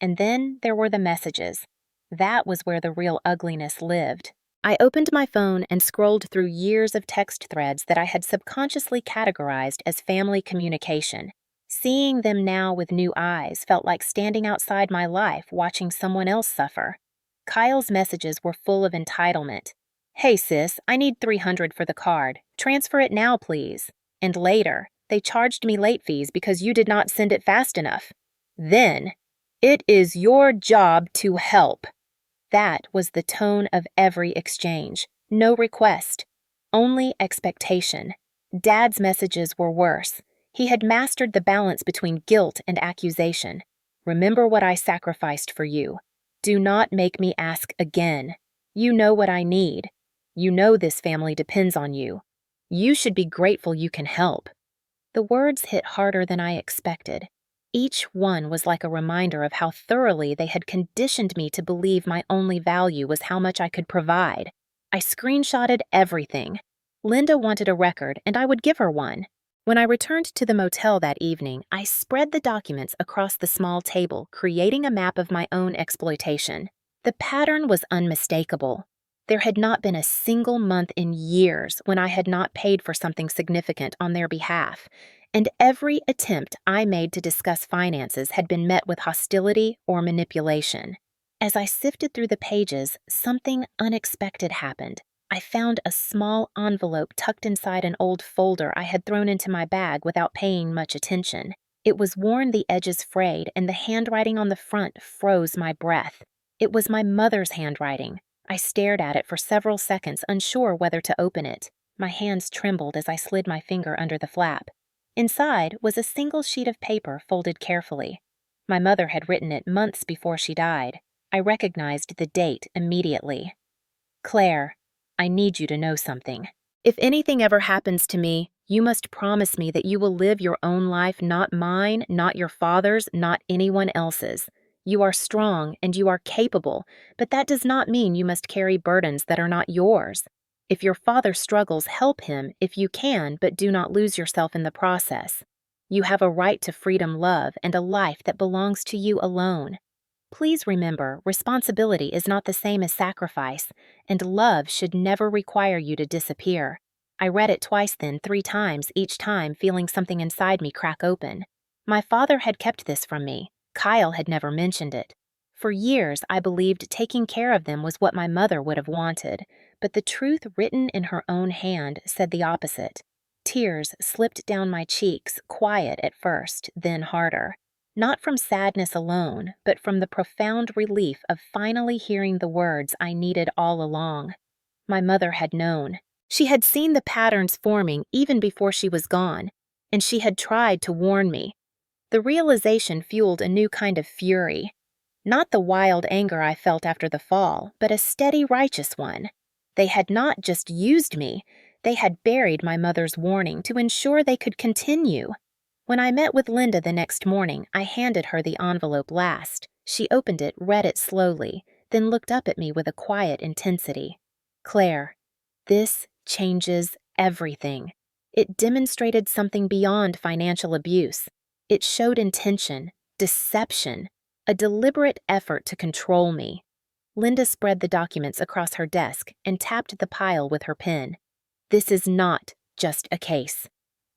And then there were the messages. That was where the real ugliness lived. I opened my phone and scrolled through years of text threads that I had subconsciously categorized as family communication. Seeing them now with new eyes felt like standing outside my life watching someone else suffer. Kyle's messages were full of entitlement. "Hey sis, I need $300 for the card. Transfer it now, please." And later, "They charged me late fees because you did not send it fast enough." Then, It is your job to help. That was the tone of every exchange. No request, only expectation. Dad's messages were worse. He had mastered the balance between guilt and accusation. Remember what I sacrificed for you. Do not make me ask again. You know what I need. You know this family depends on you. You should be grateful you can help. The words hit harder than I expected. Each one was like a reminder of how thoroughly they had conditioned me to believe my only value was how much I could provide. I screenshotted everything. Linda wanted a record, and I would give her one. When I returned to the motel that evening, I spread the documents across the small table, creating a map of my own exploitation. The pattern was unmistakable. There had not been a single month in years when I had not paid for something significant on their behalf, and every attempt I made to discuss finances had been met with hostility or manipulation. As I sifted through the pages, something unexpected happened. I found a small envelope tucked inside an old folder I had thrown into my bag without paying much attention. It was worn, the edges frayed, and the handwriting on the front froze my breath. It was my mother's handwriting. I stared at it for several seconds, unsure whether to open it. My hands trembled as I slid my finger under the flap. Inside was a single sheet of paper folded carefully. My mother had written it months before she died. I recognized the date immediately. Claire, I need you to know something. If anything ever happens to me, you must promise me that you will live your own life, not mine, not your father's, not anyone else's. You are strong and you are capable, but that does not mean you must carry burdens that are not yours. If your father struggles, help him if you can, but do not lose yourself in the process. You have a right to freedom, love, and a life that belongs to you alone. Please remember, responsibility is not the same as sacrifice, and love should never require you to disappear. I read it twice then, 3 times, each time feeling something inside me crack open. My father had kept this from me. Kyle had never mentioned it. For years, I believed taking care of them was what my mother would have wanted, but the truth written in her own hand said the opposite. Tears slipped down my cheeks, quiet at first, then harder. Not from sadness alone, but from the profound relief of finally hearing the words I needed all along. My mother had known. She had seen the patterns forming even before she was gone, and she had tried to warn me. The realization fueled a new kind of fury. Not the wild anger I felt after the fall, but a steady, righteous one. They had not just used me, they had buried my mother's warning to ensure they could continue. When I met with Linda the next morning, I handed her the envelope last. She opened it, read it slowly, then looked up at me with a quiet intensity. Claire, this changes everything. It demonstrated something beyond financial abuse. It showed intention, deception, a deliberate effort to control me. Linda spread the documents across her desk and tapped the pile with her pen. This is not just a case.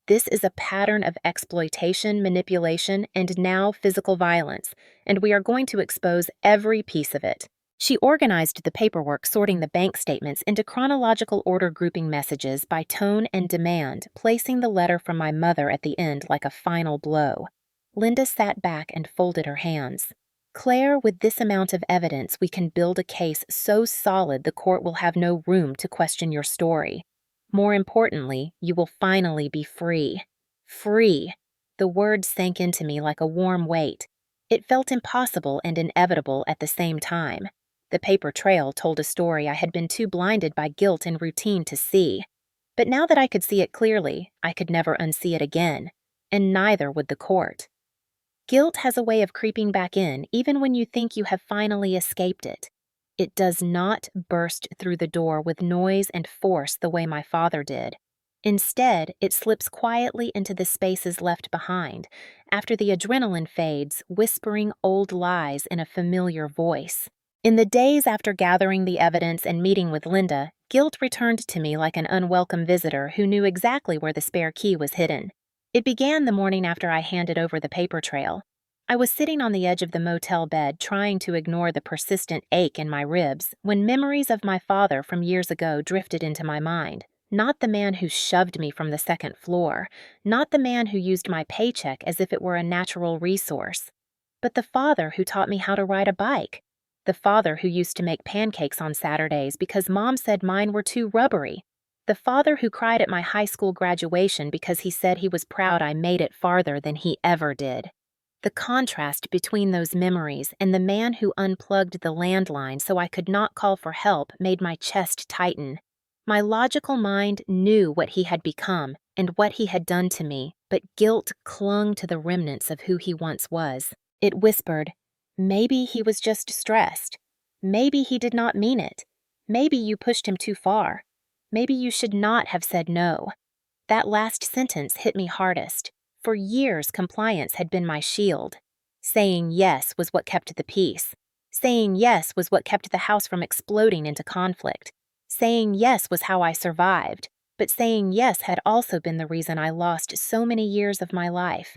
This is a pattern of exploitation, manipulation, and now physical violence, and we are going to expose every piece of it. She organized the paperwork, sorting the bank statements into chronological order, grouping messages by tone and demand, placing the letter from my mother at the end like a final blow. Linda sat back and folded her hands. Claire, with this amount of evidence, we can build a case so solid the court will have no room to question your story. More importantly, you will finally be free. Free. The word sank into me like a warm weight. It felt impossible and inevitable at the same time. The paper trail told a story I had been too blinded by guilt and routine to see. But now that I could see it clearly, I could never unsee it again, and neither would the court. Guilt has a way of creeping back in even when you think you have finally escaped it. It does not burst through the door with noise and force the way my father did. Instead, it slips quietly into the spaces left behind, after the adrenaline fades, whispering old lies in a familiar voice. In the days after gathering the evidence and meeting with Linda, guilt returned to me like an unwelcome visitor who knew exactly where the spare key was hidden. It began the morning after I handed over the paper trail. I was sitting on the edge of the motel bed trying to ignore the persistent ache in my ribs when memories of my father from years ago drifted into my mind. Not the man who shoved me from the second floor, not the man who used my paycheck as if it were a natural resource, but the father who taught me how to ride a bike. The father who used to make pancakes on Saturdays because Mom said mine were too rubbery. The father who cried at my high school graduation because he said he was proud I made it farther than he ever did. The contrast between those memories and the man who unplugged the landline so I could not call for help made my chest tighten. My logical mind knew what he had become and what he had done to me, but guilt clung to the remnants of who he once was. It whispered, maybe he was just stressed. Maybe he did not mean it. Maybe you pushed him too far. Maybe you should not have said no. That last sentence hit me hardest. For years, compliance had been my shield. Saying yes was what kept the peace. Saying yes was what kept the house from exploding into conflict. Saying yes was how I survived, but saying yes had also been the reason I lost so many years of my life.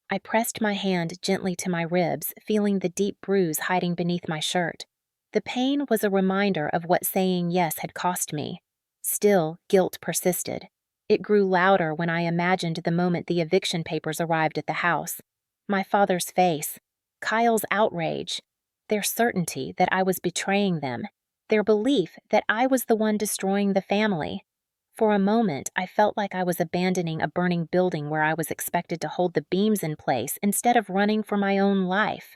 I pressed my hand gently to my ribs, feeling the deep bruise hiding beneath my shirt. The pain was a reminder of what saying yes had cost me. Still, guilt persisted. It grew louder when I imagined the moment the eviction papers arrived at the house. My father's face, Kyle's outrage, their certainty that I was betraying them, their belief that I was the one destroying the family. For a moment, I felt like I was abandoning a burning building where I was expected to hold the beams in place instead of running for my own life.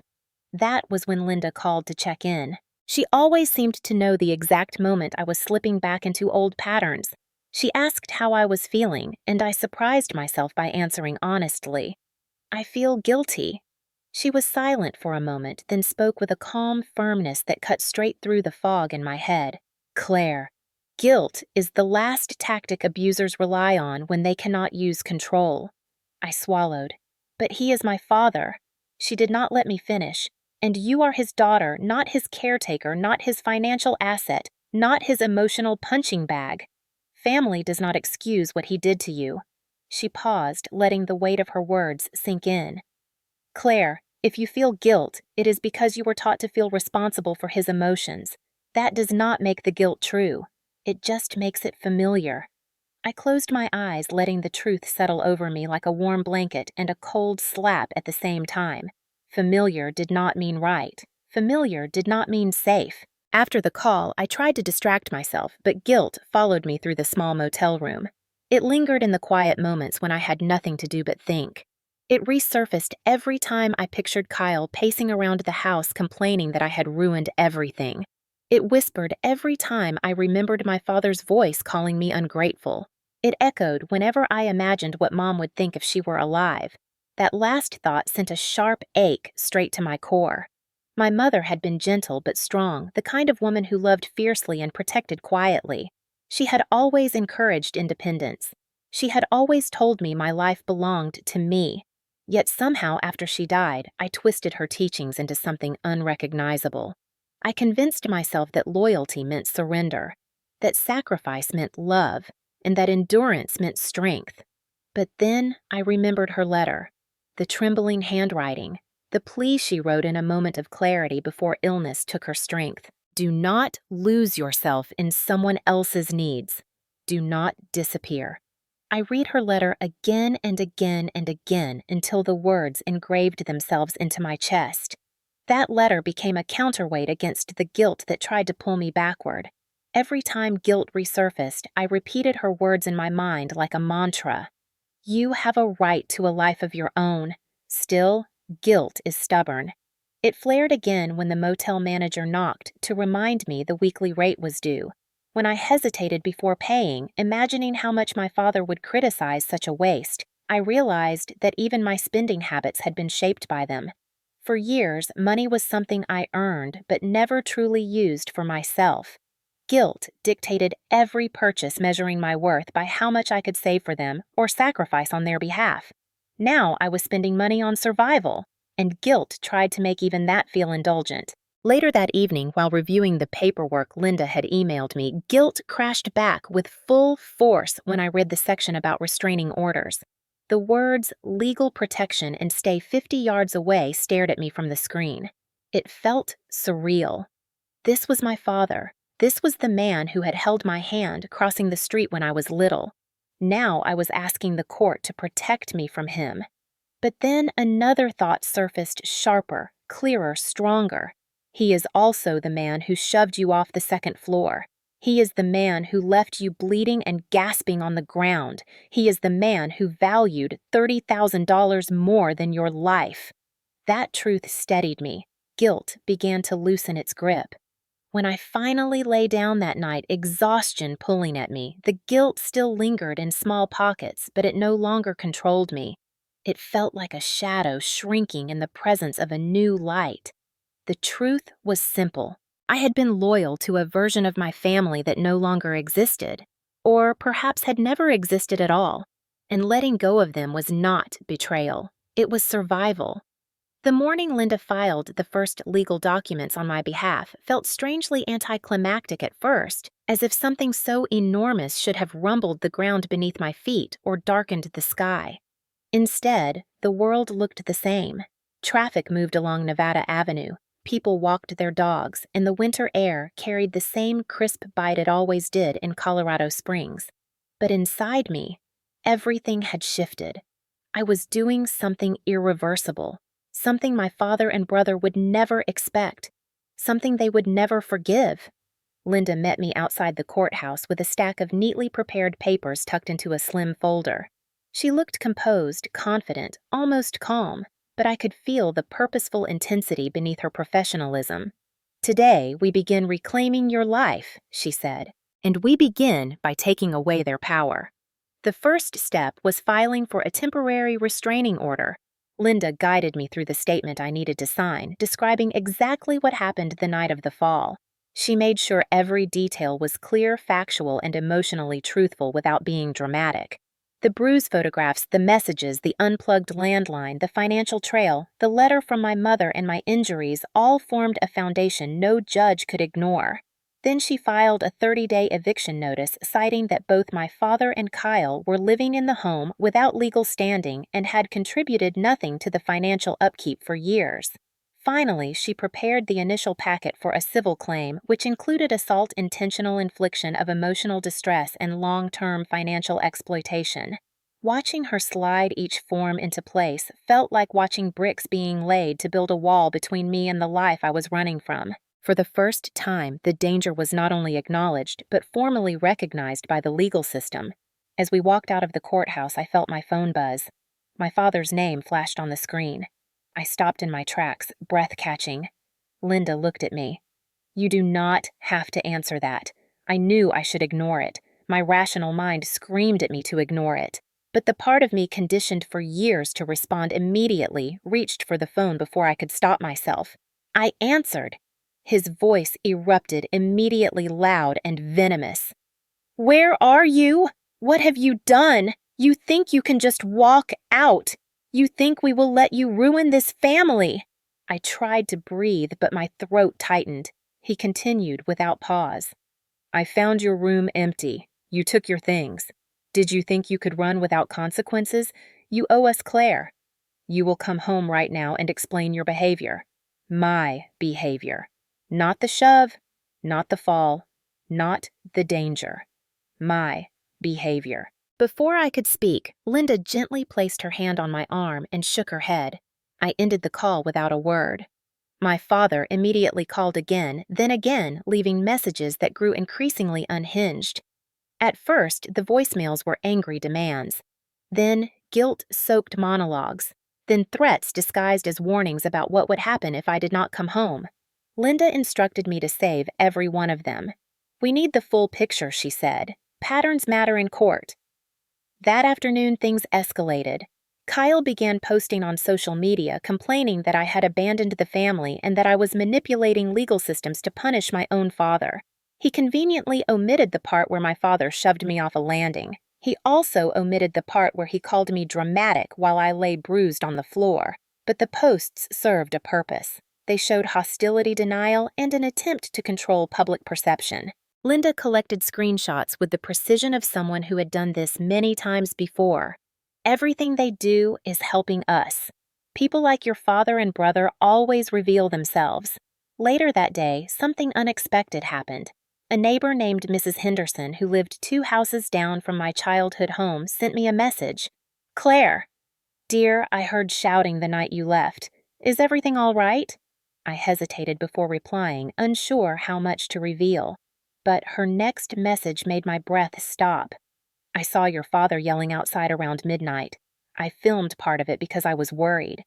That was when Linda called to check in. She always seemed to know the exact moment I was slipping back into old patterns. She asked how I was feeling, and I surprised myself by answering honestly. I feel guilty. She was silent for a moment, then spoke with a calm firmness that cut straight through the fog in my head. Claire, guilt is the last tactic abusers rely on when they cannot use control. I swallowed. But he is my father. She did not let me finish. And you are his daughter, not his caretaker, not his financial asset, not his emotional punching bag. Family does not excuse what he did to you. She paused, letting the weight of her words sink in. Claire, if you feel guilt, it is because you were taught to feel responsible for his emotions. That does not make the guilt true. It just makes it familiar. I closed my eyes, letting the truth settle over me like a warm blanket and a cold slap at the same time. Familiar did not mean right. Familiar did not mean safe. After the call, I tried to distract myself, but guilt followed me through the small motel room. It lingered in the quiet moments when I had nothing to do but think. It resurfaced every time I pictured Kyle pacing around the house complaining that I had ruined everything. It whispered every time I remembered my father's voice calling me ungrateful. It echoed whenever I imagined what Mom would think if she were alive. That last thought sent a sharp ache straight to my core. My mother had been gentle but strong, the kind of woman who loved fiercely and protected quietly. She had always encouraged independence. She had always told me my life belonged to me. Yet somehow after she died, I twisted her teachings into something unrecognizable. I convinced myself that loyalty meant surrender, that sacrifice meant love, and that endurance meant strength. But then I remembered her letter, the trembling handwriting, the plea she wrote in a moment of clarity before illness took her strength. Do not lose yourself in someone else's needs. Do not disappear. I read her letter again and again and again until the words engraved themselves into my chest. That letter became a counterweight against the guilt that tried to pull me backward. Every time guilt resurfaced, I repeated her words in my mind like a mantra. You have a right to a life of your own. Still, guilt is stubborn. It flared again when the motel manager knocked to remind me the weekly rate was due. When I hesitated before paying, imagining how much my father would criticize such a waste, I realized that even my spending habits had been shaped by them. For years, money was something I earned but never truly used for myself. Guilt dictated every purchase, measuring my worth by how much I could save for them or sacrifice on their behalf. Now I was spending money on survival, and guilt tried to make even that feel indulgent. Later that evening, while reviewing the paperwork Linda had emailed me, guilt crashed back with full force when I read the section about restraining orders. The words legal protection and stay 50 yards away stared at me from the screen. It felt surreal. This was my father. This was the man who had held my hand crossing the street when I was little. Now I was asking the court to protect me from him. But then another thought surfaced sharper, clearer, stronger. He is also the man who shoved you off the second floor. He is the man who left you bleeding and gasping on the ground. He is the man who valued $30,000 more than your life. That truth steadied me. Guilt began to loosen its grip. When I finally lay down that night, exhaustion pulling at me, the guilt still lingered in small pockets, but it no longer controlled me. It felt like a shadow shrinking in the presence of a new light. The truth was simple. I had been loyal to a version of my family that no longer existed, or perhaps had never existed at all, and letting go of them was not betrayal. It was survival. The morning Linda filed the first legal documents on my behalf felt strangely anticlimactic at first, as if something so enormous should have rumbled the ground beneath my feet or darkened the sky. Instead, the world looked the same. Traffic moved along Nevada Avenue, people walked their dogs, and the winter air carried the same crisp bite it always did in Colorado Springs. But inside me, everything had shifted. I was doing something irreversible. Something my father and brother would never expect. Something they would never forgive. Linda met me outside the courthouse with a stack of neatly prepared papers tucked into a slim folder. She looked composed, confident, almost calm, but I could feel the purposeful intensity beneath her professionalism. "Today, we begin reclaiming your life," she said, "and we begin by taking away their power." The first step was filing for a temporary restraining order. Linda guided me through the statement I needed to sign, describing exactly what happened the night of the fall. She made sure every detail was clear, factual, and emotionally truthful without being dramatic. The bruise photographs, the messages, the unplugged landline, the financial trail, the letter from my mother, and my injuries all formed a foundation no judge could ignore. Then she filed a 30-day eviction notice citing that both my father and Kyle were living in the home without legal standing and had contributed nothing to the financial upkeep for years. Finally, she prepared the initial packet for a civil claim, which included assault, intentional infliction of emotional distress, and long-term financial exploitation. Watching her slide each form into place felt like watching bricks being laid to build a wall between me and the life I was running from. For the first time, the danger was not only acknowledged, but formally recognized by the legal system. As we walked out of the courthouse, I felt my phone buzz. My father's name flashed on the screen. I stopped in my tracks, breath catching. Linda looked at me. "You do not have to answer that." I knew I should ignore it. My rational mind screamed at me to ignore it. But the part of me conditioned for years to respond immediately reached for the phone before I could stop myself. I answered. His voice erupted, immediately loud and venomous. "Where are you? What have you done? You think you can just walk out. You think we will let you ruin this family." I tried to breathe, but my throat tightened. He continued without pause. "I found your room empty. You took your things. Did you think you could run without consequences? You owe us Claire. You will come home right now and explain your behavior. My behavior. Not the shove, not the fall, not the danger. My behavior." Before I could speak, Linda gently placed her hand on my arm and shook her head. I ended the call without a word. My father immediately called again, then again, leaving messages that grew increasingly unhinged. At first, the voicemails were angry demands. Then, guilt-soaked monologues. Then threats disguised as warnings about what would happen if I did not come home. Linda instructed me to save every one of them. "We need the full picture," she said. "Patterns matter in court." That afternoon, things escalated. Kyle began posting on social media complaining that I had abandoned the family and that I was manipulating legal systems to punish my own father. He conveniently omitted the part where my father shoved me off a landing. He also omitted the part where he called me dramatic while I lay bruised on the floor. But the posts served a purpose. They showed hostility denial and an attempt to control public perception. Linda collected screenshots with the precision of someone who had done this many times before. Everything they do is helping us. People like your father and brother always reveal themselves. Later that day, something unexpected happened. A neighbor named Mrs. Henderson, who lived 2 houses down from my childhood home, sent me a message. "Claire, dear, I heard shouting the night you left. Is everything all right? I hesitated before replying, unsure how much to reveal. But her next message made my breath stop. I saw your father yelling outside around midnight. I filmed part of it because I was worried.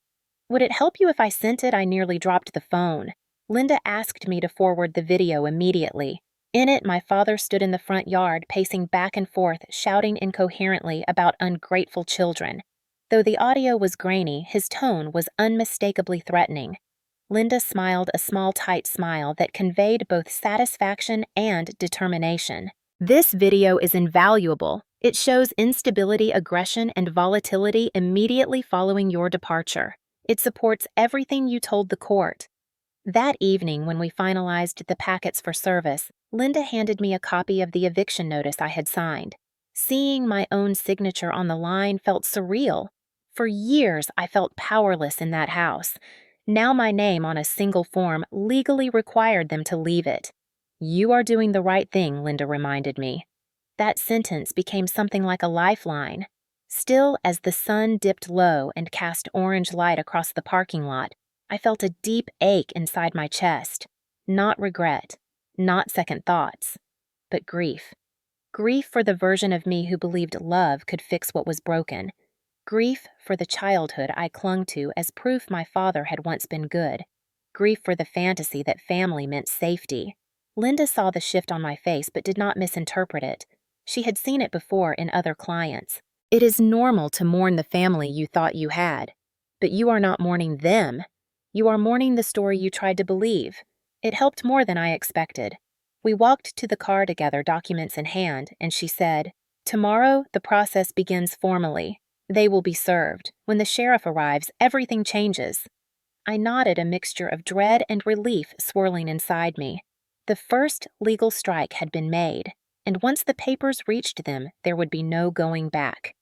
Would it help you if I sent it? I nearly dropped the phone. Linda asked me to forward the video immediately. In it, my father stood in the front yard, pacing back and forth, shouting incoherently about ungrateful children. Though the audio was grainy, his tone was unmistakably threatening. Linda smiled a small, tight smile that conveyed both satisfaction and determination. This video is invaluable. It shows instability, aggression, and volatility immediately following your departure. It supports everything you told the court. That evening, when we finalized the packets for service, Linda handed me a copy of the eviction notice I had signed. Seeing my own signature on the line felt surreal. For years, I felt powerless in that house. Now my name on a single form legally required them to leave it. You are doing the right thing, Linda reminded me. That sentence became something like a lifeline. Still, as the sun dipped low and cast orange light across the parking lot, I felt a deep ache inside my chest. Not regret, not second thoughts, but grief. Grief for the version of me who believed love could fix what was broken. Grief for the childhood I clung to as proof my father had once been good. Grief for the fantasy that family meant safety. Linda saw the shift on my face but did not misinterpret it. She had seen it before in other clients. It is normal to mourn the family you thought you had, but you are not mourning them. You are mourning the story you tried to believe. It helped more than I expected. We walked to the car together, documents in hand, and she said, "Tomorrow, the process begins formally. They will be served. When the sheriff arrives, everything changes." I nodded, a mixture of dread and relief swirling inside me. The first legal strike had been made, and once the papers reached them, there would be no going back.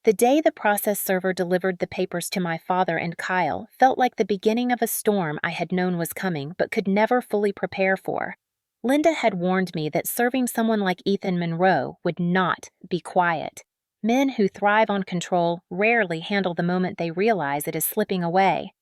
The day the process server delivered the papers to my father and Kyle felt like the beginning of a storm I had known was coming but could never fully prepare for. Linda had warned me that serving someone like Ethan Monroe would not be quiet. Men who thrive on control rarely handle the moment they realize it is slipping away.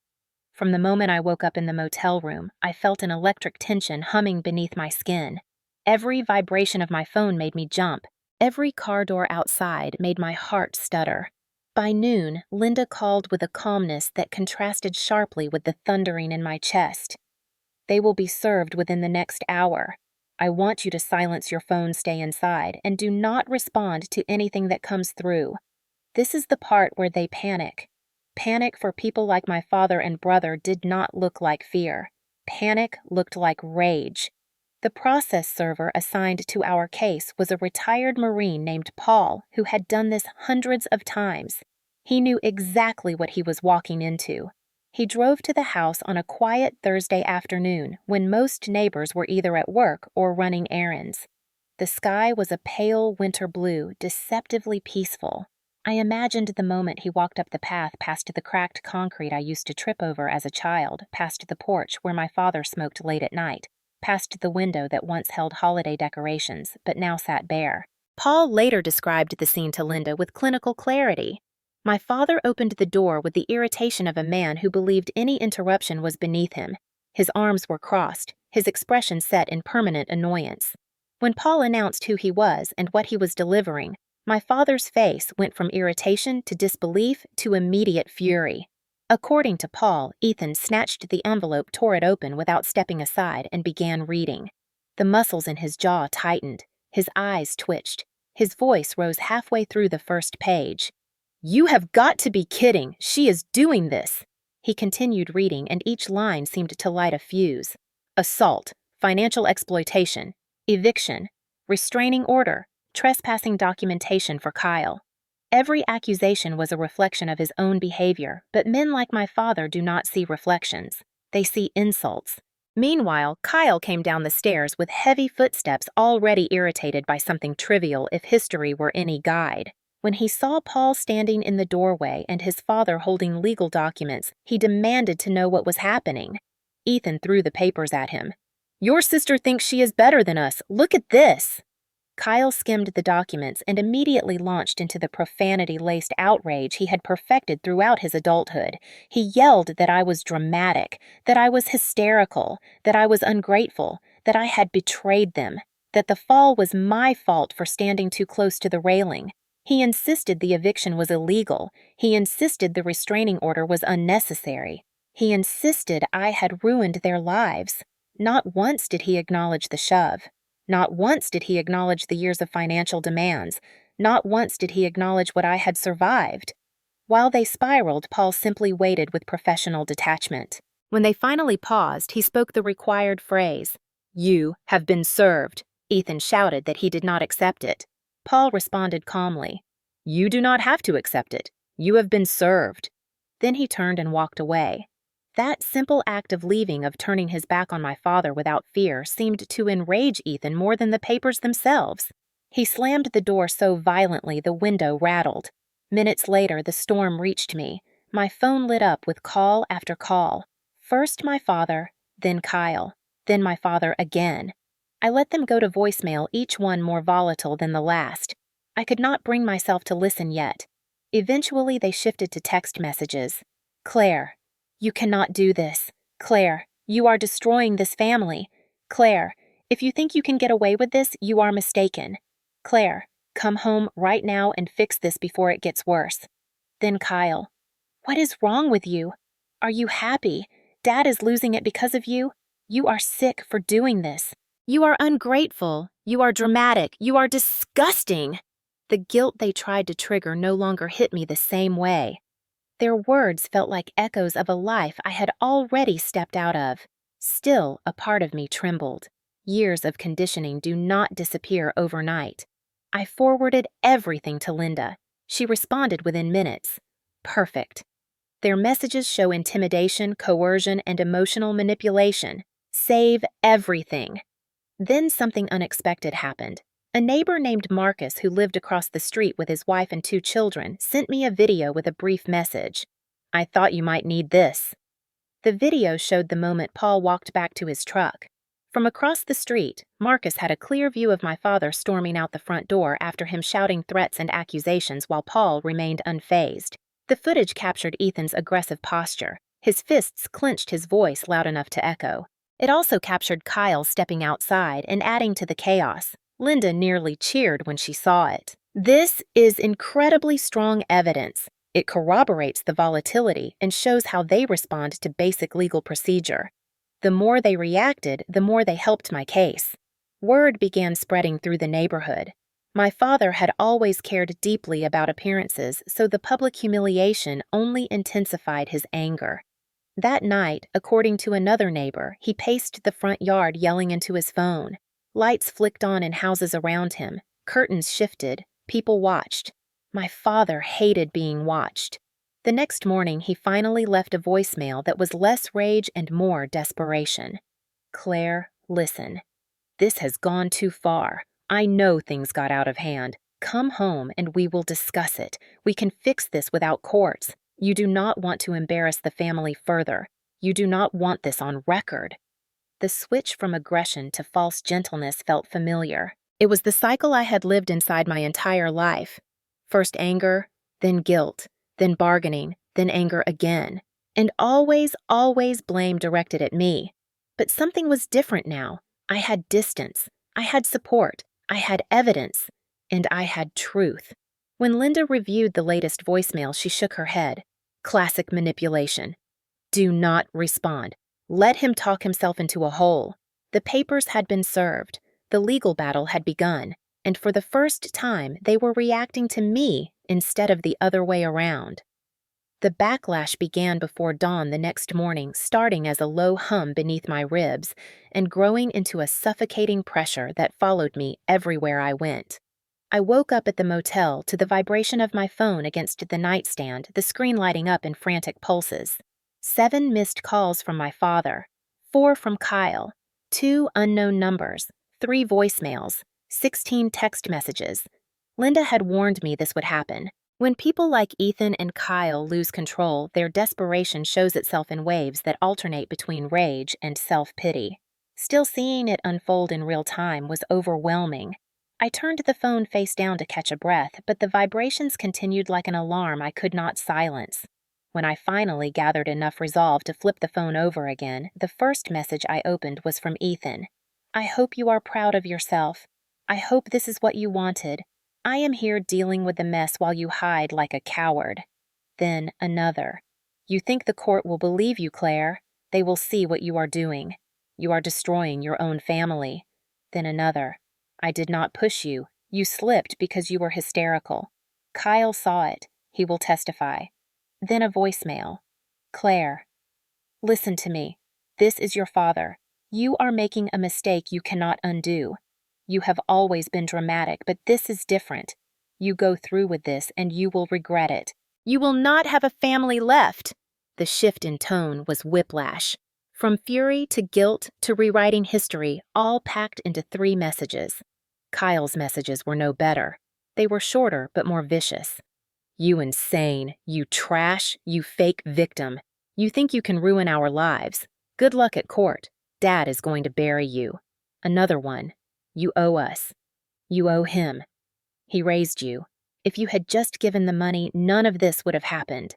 From the moment I woke up in the motel room, I felt an electric tension humming beneath my skin. Every vibration of my phone made me jump. Every car door outside made my heart stutter. By noon, Linda called with a calmness that contrasted sharply with the thundering in my chest. "They will be served within the next hour. I want you to silence your phone, stay inside, and do not respond to anything that comes through." This is the part where they panic. Panic for people like my father and brother did not look like fear. Panic looked like rage. The process server assigned to our case was a retired Marine named Paul who had done this hundreds of times. He knew exactly what he was walking into. He drove to the house on a quiet Thursday afternoon when most neighbors were either at work or running errands. The sky was a pale winter blue, deceptively peaceful. I imagined the moment he walked up the path past the cracked concrete I used to trip over as a child, past the porch where my father smoked late at night, past the window that once held holiday decorations but now sat bare. Paul later described the scene to Linda with clinical clarity. My father opened the door with the irritation of a man who believed any interruption was beneath him. His arms were crossed, his expression set in permanent annoyance. When Paul announced who he was and what he was delivering, my father's face went from irritation to disbelief to immediate fury. According to Paul, Ethan snatched the envelope, tore it open without stepping aside, and began reading. The muscles in his jaw tightened. His eyes twitched. His voice rose halfway through the first page. "You have got to be kidding! She is doing this!" He continued reading, and each line seemed to light a fuse. Assault, financial exploitation, eviction, restraining order, trespassing documentation for Kyle. Every accusation was a reflection of his own behavior, but men like my father do not see reflections. They see insults. Meanwhile, Kyle came down the stairs with heavy footsteps, already irritated by something trivial if history were any guide. When he saw Paul standing in the doorway and his father holding legal documents, he demanded to know what was happening. Ethan threw the papers at him. "Your sister thinks she is better than us. Look at this." Kyle skimmed the documents and immediately launched into the profanity-laced outrage he had perfected throughout his adulthood. He yelled that I was dramatic, that I was hysterical, that I was ungrateful, that I had betrayed them, that the fall was my fault for standing too close to the railing. He insisted the eviction was illegal. He insisted the restraining order was unnecessary. He insisted I had ruined their lives. Not once did he acknowledge the shove. Not once did he acknowledge the years of financial demands. Not once did he acknowledge what I had survived. While they spiraled, Paul simply waited with professional detachment. When they finally paused, he spoke the required phrase, "You have been served." Ethan shouted that he did not accept it. Paul responded calmly, "You do not have to accept it. You have been served." Then he turned and walked away. That simple act of leaving, of turning his back on my father without fear, seemed to enrage Ethan more than the papers themselves. He slammed the door so violently the window rattled. Minutes later, the storm reached me. My phone lit up with call after call. First my father, then Kyle, then my father again. I let them go to voicemail, each one more volatile than the last. I could not bring myself to listen yet. Eventually, they shifted to text messages. "Claire, you cannot do this. Claire, you are destroying this family. Claire, if you think you can get away with this, you are mistaken. Claire, come home right now and fix this before it gets worse." Then Kyle, "What is wrong with you? Are you happy? Dad is losing it because of you. You are sick for doing this. You are ungrateful. You are dramatic. You are disgusting." The guilt they tried to trigger no longer hit me the same way. Their words felt like echoes of a life I had already stepped out of. Still, a part of me trembled. Years of conditioning do not disappear overnight. I forwarded everything to Linda. She responded within minutes. Perfect. Their messages show intimidation, coercion, and emotional manipulation. Save everything. Then something unexpected happened. A neighbor named Marcus, who lived across the street with his wife and 2 children, sent me a video with a brief message. "I thought you might need this." The video showed the moment Paul walked back to his truck. From across the street, Marcus had a clear view of my father storming out the front door after him shouting threats and accusations while Paul remained unfazed. The footage captured Ethan's aggressive posture. His fists clenched, his voice loud enough to echo. It also captured Kyle stepping outside and adding to the chaos. Linda nearly cheered when she saw it. This is incredibly strong evidence. It corroborates the volatility and shows how they respond to basic legal procedure. The more they reacted, the more they helped my case. Word began spreading through the neighborhood. My father had always cared deeply about appearances, so the public humiliation only intensified his anger. That night, according to another neighbor, he paced the front yard yelling into his phone. Lights flicked on in houses around him. Curtains shifted. People watched. My father hated being watched. The next morning, he finally left a voicemail that was less rage and more desperation. "Claire, listen. This has gone too far. I know things got out of hand. Come home and we will discuss it. We can fix this without courts. You do not want to embarrass the family further. You do not want this on record." The switch from aggression to false gentleness felt familiar. It was the cycle I had lived inside my entire life. First anger, then guilt, then bargaining, then anger again. And always blame directed at me. But something was different now. I had distance. I had support. I had evidence. And I had truth. When Linda reviewed the latest voicemail, she shook her head. Classic manipulation. Do not respond. Let him talk himself into a hole. The papers had been served. The legal battle had begun. And for the first time, they were reacting to me instead of the other way around. The backlash began before dawn the next morning, starting as a low hum beneath my ribs and growing into a suffocating pressure that followed me everywhere I went. I woke up at the motel to the vibration of my phone against the nightstand, the screen lighting up in frantic pulses. 7 missed calls from my father, 4 from Kyle, 2 unknown numbers, 3 voicemails, 16 text messages. Linda had warned me this would happen. When people like Ethan and Kyle lose control, their desperation shows itself in waves that alternate between rage and self-pity. Still, seeing it unfold in real time was overwhelming. I turned the phone face down to catch a breath, but the vibrations continued like an alarm I could not silence. When I finally gathered enough resolve to flip the phone over again, the first message I opened was from Ethan. I hope you are proud of yourself. I hope this is what you wanted. I am here dealing with the mess while you hide like a coward. Then another. You think the court will believe you, Claire? They will see what you are doing. You are destroying your own family. Then another. I did not push you. You slipped because you were hysterical. Kyle saw it. He will testify. Then a voicemail. Claire, listen to me. This is your father. You are making a mistake you cannot undo. You have always been dramatic, but this is different. You go through with this and you will regret it. You will not have a family left. The shift in tone was whiplash. From fury to guilt to rewriting history, all packed into 3 messages. Kyle's messages were no better. They were shorter but more vicious. You insane, you trash, you fake victim. You think you can ruin our lives. Good luck at court. Dad is going to bury you. Another one. You owe us. You owe him. He raised you. If you had just given the money, none of this would have happened.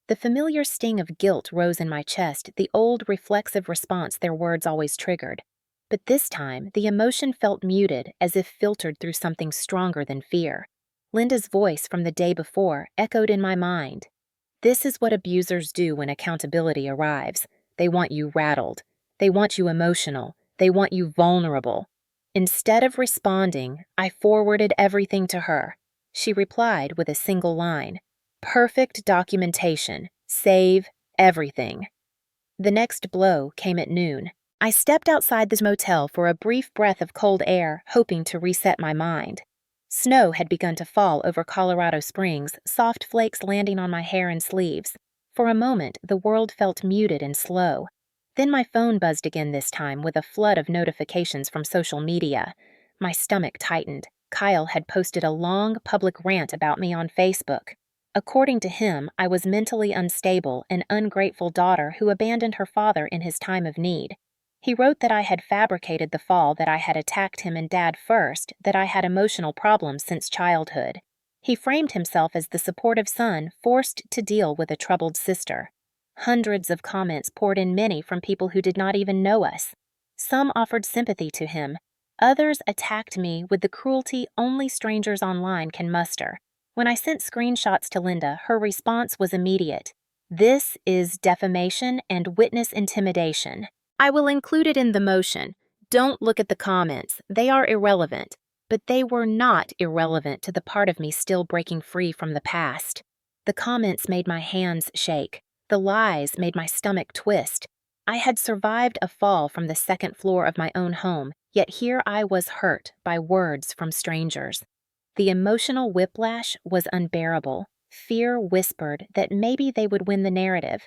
The familiar sting of guilt rose in my chest, the old reflexive response their words always triggered. But this time, the emotion felt muted, as if filtered through something stronger than fear. Linda's voice from the day before echoed in my mind. This is what abusers do when accountability arrives. They want you rattled. They want you emotional. They want you vulnerable. Instead of responding, I forwarded everything to her. She replied with a single line. Perfect documentation. Save everything. The next blow came at noon. I stepped outside the motel for a brief breath of cold air, hoping to reset my mind. Snow had begun to fall over Colorado Springs, soft flakes landing on my hair and sleeves. For a moment, the world felt muted and slow. Then my phone buzzed again, this time with a flood of notifications from social media. My stomach tightened. Kyle had posted a long, public rant about me on Facebook. According to him, I was mentally unstable, an ungrateful daughter who abandoned her father in his time of need. He wrote that I had fabricated the fall, that I had attacked him and Dad first, that I had emotional problems since childhood. He framed himself as the supportive son forced to deal with a troubled sister. Hundreds of comments poured in, many from people who did not even know us. Some offered sympathy to him. Others attacked me with the cruelty only strangers online can muster. When I sent screenshots to Linda, her response was immediate. This is defamation and witness intimidation. I will include it in the motion. Don't look at the comments. They are irrelevant. But they were not irrelevant to the part of me still breaking free from the past. The comments made my hands shake. The lies made my stomach twist. I had survived a fall from the second floor of my own home, yet here I was hurt by words from strangers. The emotional whiplash was unbearable. Fear whispered that maybe they would win the narrative,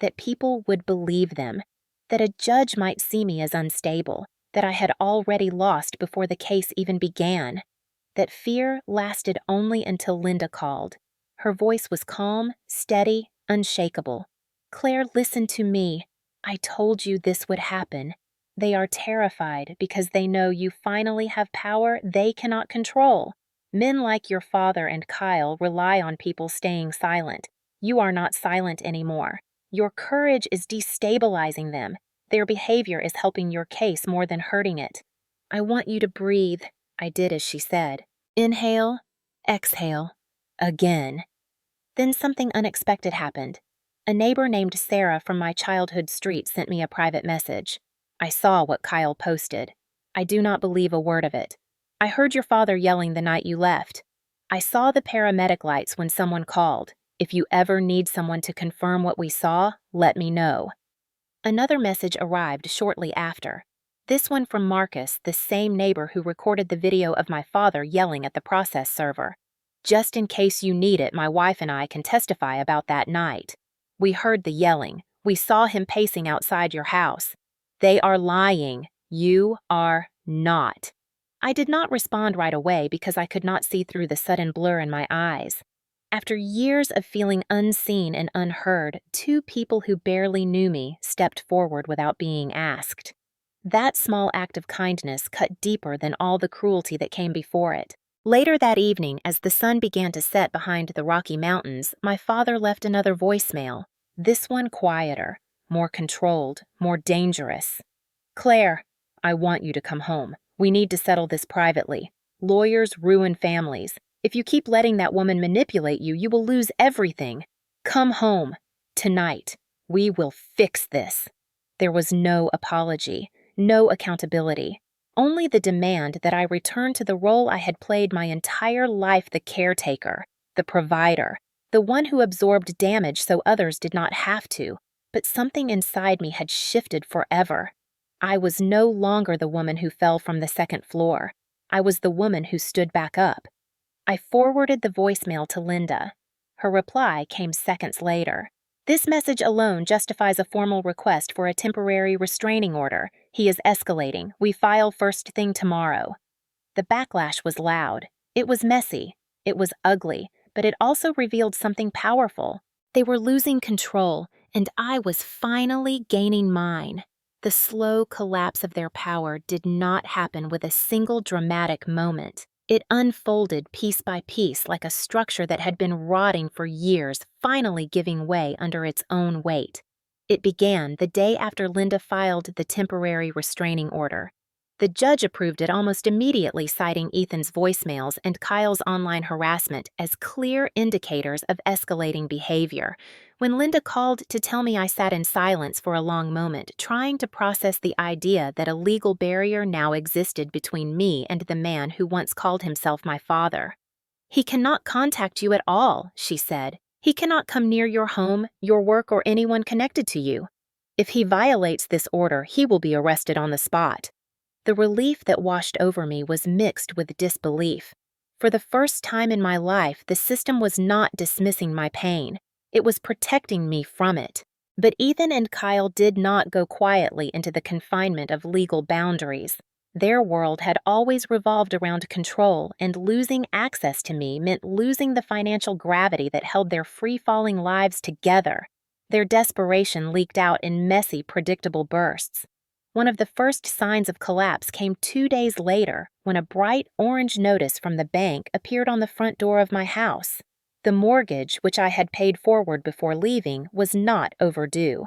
that people would believe them, that a judge might see me as unstable, that I had already lost before the case even began. That fear lasted only until Linda called. Her voice was calm, steady, unshakable. Claire, listen to me. I told you this would happen. They are terrified because they know you finally have power they cannot control. Men like your father and Kyle rely on people staying silent. You are not silent anymore. Your courage is destabilizing them. Their behavior is helping your case more than hurting it. I want you to breathe. I did as she said. Inhale, exhale, again. Then something unexpected happened. A neighbor named Sarah from my childhood street sent me a private message. I saw what Kyle posted. I do not believe a word of it. I heard your father yelling the night you left. I saw the paramedic lights when someone called. If you ever need someone to confirm what we saw, let me know. Another message arrived shortly after. This one from Marcus, the same neighbor who recorded the video of my father yelling at the process server. Just in case you need it, my wife and I can testify about that night. We heard the yelling. We saw him pacing outside your house. They are lying. You are not. I did not respond right away because I could not see through the sudden blur in my eyes. After years of feeling unseen and unheard, 2 people who barely knew me stepped forward without being asked. That small act of kindness cut deeper than all the cruelty that came before it. Later that evening, as the sun began to set behind the Rocky Mountains, my father left another voicemail, this one quieter, more controlled, more dangerous. Claire, I want you to come home. We need to settle this privately. Lawyers ruin families. If you keep letting that woman manipulate you, you will lose everything. Come home. Tonight. We will fix this. There was no apology, no accountability. Only the demand that I return to the role I had played my entire life, the caretaker, the provider, the one who absorbed damage so others did not have to. But something inside me had shifted forever. I was no longer the woman who fell from the second floor. I was the woman who stood back up. I forwarded the voicemail to Linda. Her reply came seconds later. This message alone justifies a formal request for a temporary restraining order. He is escalating. We file first thing tomorrow. The backlash was loud. It was messy. It was ugly, but it also revealed something powerful. They were losing control, and I was finally gaining mine. The slow collapse of their power did not happen with a single dramatic moment. It unfolded piece by piece like a structure that had been rotting for years, finally giving way under its own weight. It began the day after Linda filed the temporary restraining order. The judge approved it almost immediately, citing Ethan's voicemails and Kyle's online harassment as clear indicators of escalating behavior. When Linda called to tell me, I sat in silence for a long moment, trying to process the idea that a legal barrier now existed between me and the man who once called himself my father. He cannot contact you at all, she said. He cannot come near your home, your work, or anyone connected to you. If he violates this order, he will be arrested on the spot. The relief that washed over me was mixed with disbelief. For the first time in my life, the system was not dismissing my pain. It was protecting me from it. But Ethan and Kyle did not go quietly into the confinement of legal boundaries. Their world had always revolved around control, and losing access to me meant losing the financial gravity that held their free-falling lives together. Their desperation leaked out in messy, predictable bursts. One of the first signs of collapse came 2 days later when a bright orange notice from the bank appeared on the front door of my house. The mortgage, which I had paid forward before leaving, was not overdue.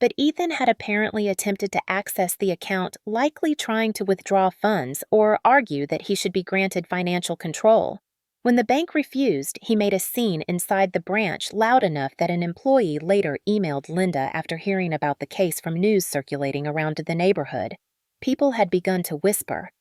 But Ethan had apparently attempted to access the account, likely trying to withdraw funds or argue that he should be granted financial control. When the bank refused, he made a scene inside the branch loud enough that an employee later emailed Linda after hearing about the case from news circulating around the neighborhood. People had begun to whisper.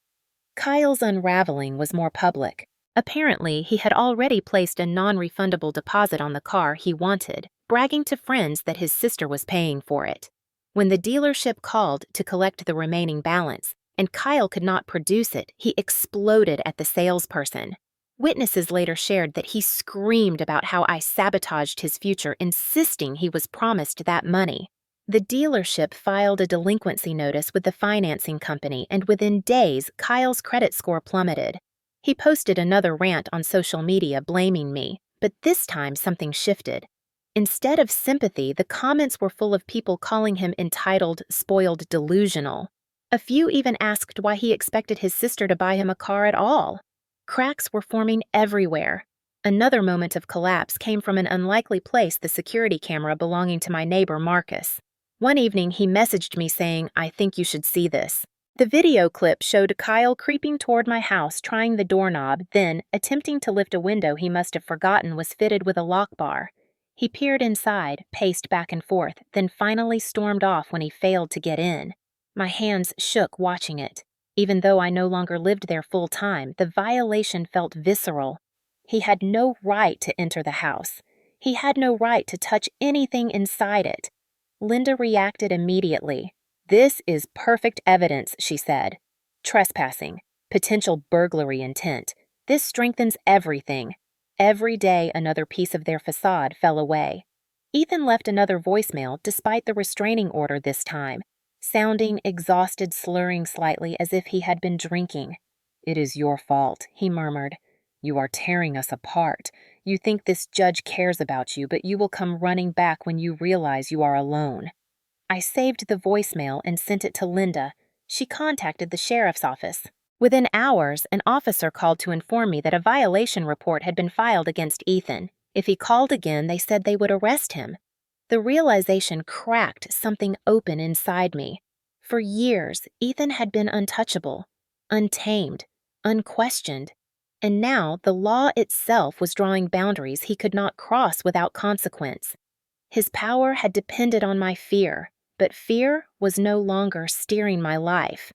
Kyle's unraveling was more public. Apparently, he had already placed a non-refundable deposit on the car he wanted, bragging to friends that his sister was paying for it. When the dealership called to collect the remaining balance, and Kyle could not produce it, he exploded at the salesperson. Witnesses later shared that he screamed about how I sabotaged his future, insisting he was promised that money. The dealership filed a delinquency notice with the financing company, and within days, Kyle's credit score plummeted. He posted another rant on social media blaming me, but this time something shifted. Instead of sympathy, the comments were full of people calling him entitled, spoiled, delusional. A few even asked why he expected his sister to buy him a car at all. Cracks were forming everywhere. Another moment of collapse came from an unlikely place, the security camera belonging to my neighbor Marcus. One evening, he messaged me saying, "I think you should see this." The video clip showed Kyle creeping toward my house, trying the doorknob, then, attempting to lift a window he must have forgotten was fitted with a lock bar. He peered inside, paced back and forth, then finally stormed off when he failed to get in. My hands shook watching it. Even though I no longer lived there full-time, the violation felt visceral. He had no right to enter the house. He had no right to touch anything inside it. Linda reacted immediately. "This is perfect evidence," she said. "Trespassing, potential burglary intent. This strengthens everything." Every day another piece of their facade fell away. Ethan left another voicemail despite the restraining order this time, sounding exhausted, slurring slightly as if he had been drinking. "It is your fault," he murmured. "You are tearing us apart. You think this judge cares about you, but you will come running back when you realize you are alone." I saved the voicemail and sent it to Linda. She contacted the sheriff's office. Within hours, an officer called to inform me that a violation report had been filed against Ethan. If he called again, they said they would arrest him. The realization cracked something open inside me. For years, Ethan had been untouchable, untamed, unquestioned, and now the law itself was drawing boundaries he could not cross without consequence. His power had depended on my fear, but fear was no longer steering my life.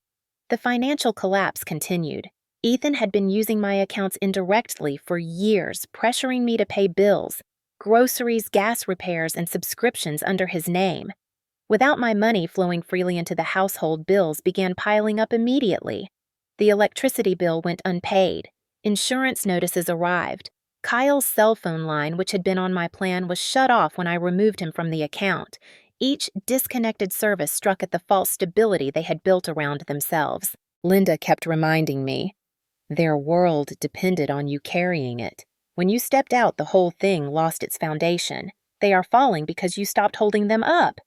The financial collapse continued. Ethan had been using my accounts indirectly for years, pressuring me to pay bills, groceries, gas repairs, and subscriptions under his name. Without my money flowing freely into the household, bills began piling up immediately. The electricity bill went unpaid. Insurance notices arrived. Kyle's cell phone line, which had been on my plan, was shut off when I removed him from the account. Each disconnected service struck at the false stability they had built around themselves. Linda kept reminding me, their world depended on you carrying it. When you stepped out, the whole thing lost its foundation. They are falling because you stopped holding them up.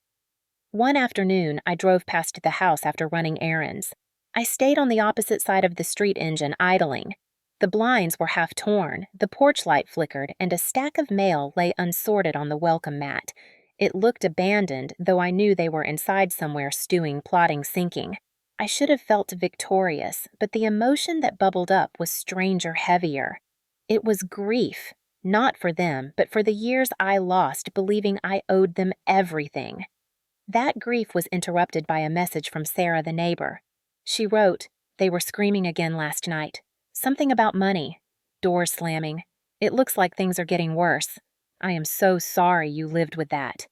One afternoon, I drove past the house after running errands. I stayed on the opposite side of the street engine, idling. The blinds were half torn, the porch light flickered, and a stack of mail lay unsorted on the welcome mat. It looked abandoned, though I knew they were inside somewhere, stewing, plotting, sinking. I should have felt victorious, but the emotion that bubbled up was stranger, heavier. It was grief, not for them, but for the years I lost believing I owed them everything. That grief was interrupted by a message from Sarah, the neighbor. She wrote, "They were screaming again last night. Something about money. Doors slamming. It looks like things are getting worse. I am so sorry you lived with that."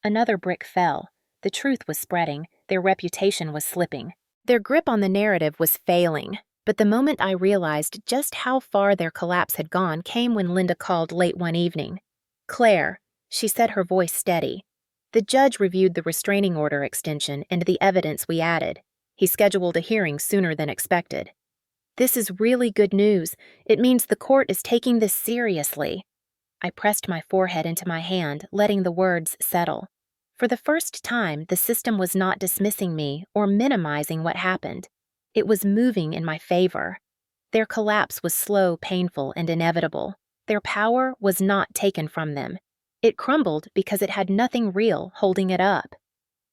Another brick fell. The truth was spreading. Their reputation was slipping. Their grip on the narrative was failing. But the moment I realized just how far their collapse had gone came when Linda called late one evening. "Claire," she said, her voice steady. "The judge reviewed the restraining order extension and the evidence we added. He scheduled a hearing sooner than expected." "This is really good news. It means the court is taking this seriously." I pressed my forehead into my hand, letting the words settle. For the first time, the system was not dismissing me or minimizing what happened. It was moving in my favor. Their collapse was slow, painful, and inevitable. Their power was not taken from them. It crumbled because it had nothing real holding it up.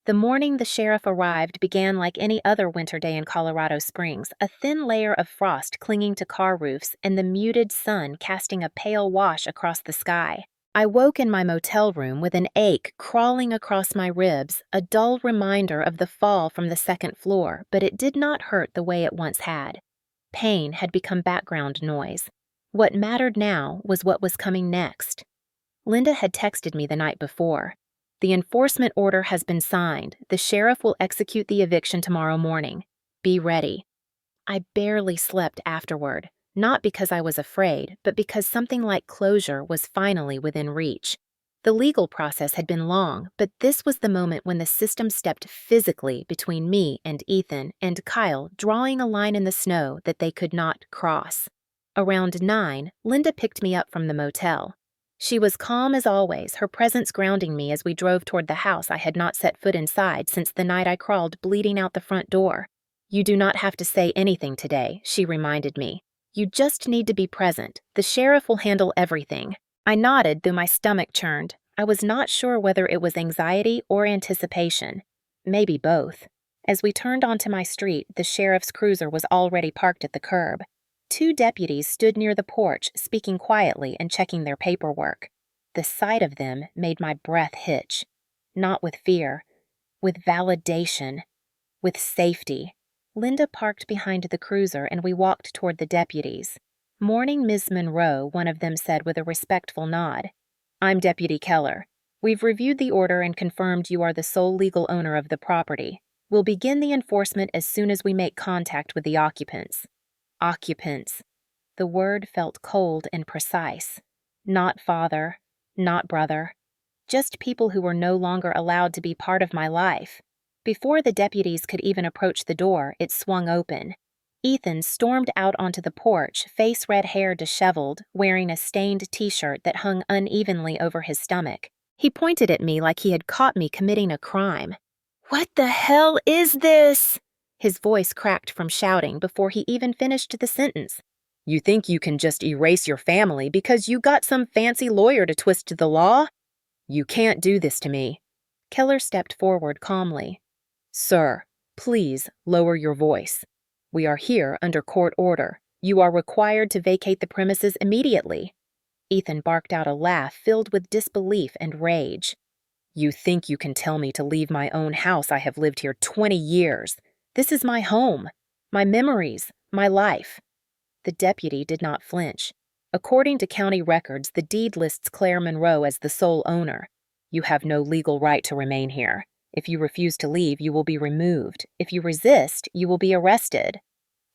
The morning the sheriff arrived began like any other winter day in Colorado Springs, a thin layer of frost clinging to car roofs and the muted sun casting a pale wash across the sky. I woke in my motel room with an ache crawling across my ribs, a dull reminder of the fall from the second floor, but it did not hurt the way it once had. Pain had become background noise. What mattered now was what was coming next. Linda had texted me the night before. "The enforcement order has been signed. The sheriff will execute the eviction tomorrow morning. Be ready." I barely slept afterward, not because I was afraid, but because something like closure was finally within reach. The legal process had been long, but this was the moment when the system stepped physically between me and Ethan and Kyle, drawing a line in the snow that they could not cross. Around 9, Linda picked me up from the motel. She was calm as always, her presence grounding me as we drove toward the house I had not set foot inside since the night I crawled bleeding out the front door. "You do not have to say anything today," she reminded me. "You just need to be present. The sheriff will handle everything." I nodded, though my stomach churned. I was not sure whether it was anxiety or anticipation. Maybe both. As we turned onto my street, the sheriff's cruiser was already parked at the curb. 2 deputies stood near the porch, speaking quietly and checking their paperwork. The sight of them made my breath hitch. Not with fear, with validation, with safety. Linda parked behind the cruiser and we walked toward the deputies. "Morning, Ms. Monroe," one of them said with a respectful nod. "I'm Deputy Keller. We've reviewed the order and confirmed you are the sole legal owner of the property. We'll begin the enforcement as soon as we make contact with the occupants." Occupants. The word felt cold and precise. Not father, not brother. Just people who were no longer allowed to be part of my life. Before the deputies could even approach the door, it swung open. Ethan stormed out onto the porch, face red hair disheveled, wearing a stained t-shirt that hung unevenly over his stomach. He pointed at me like he had caught me committing a crime. "What the hell is this?" His voice cracked from shouting before he even finished the sentence. You think you can just erase your family because you got some fancy lawyer to twist the law? You can't do this to me. Keller stepped forward calmly. Sir, please lower your voice. We are here under court order. You are required to vacate the premises immediately. Ethan barked out a laugh filled with disbelief and rage. You think you can tell me to leave my own house? I have lived here 20 years. This is my home, my memories, my life. The deputy did not flinch. According to county records, the deed lists Claire Monroe as the sole owner. You have no legal right to remain here. If you refuse to leave, you will be removed. If you resist, you will be arrested.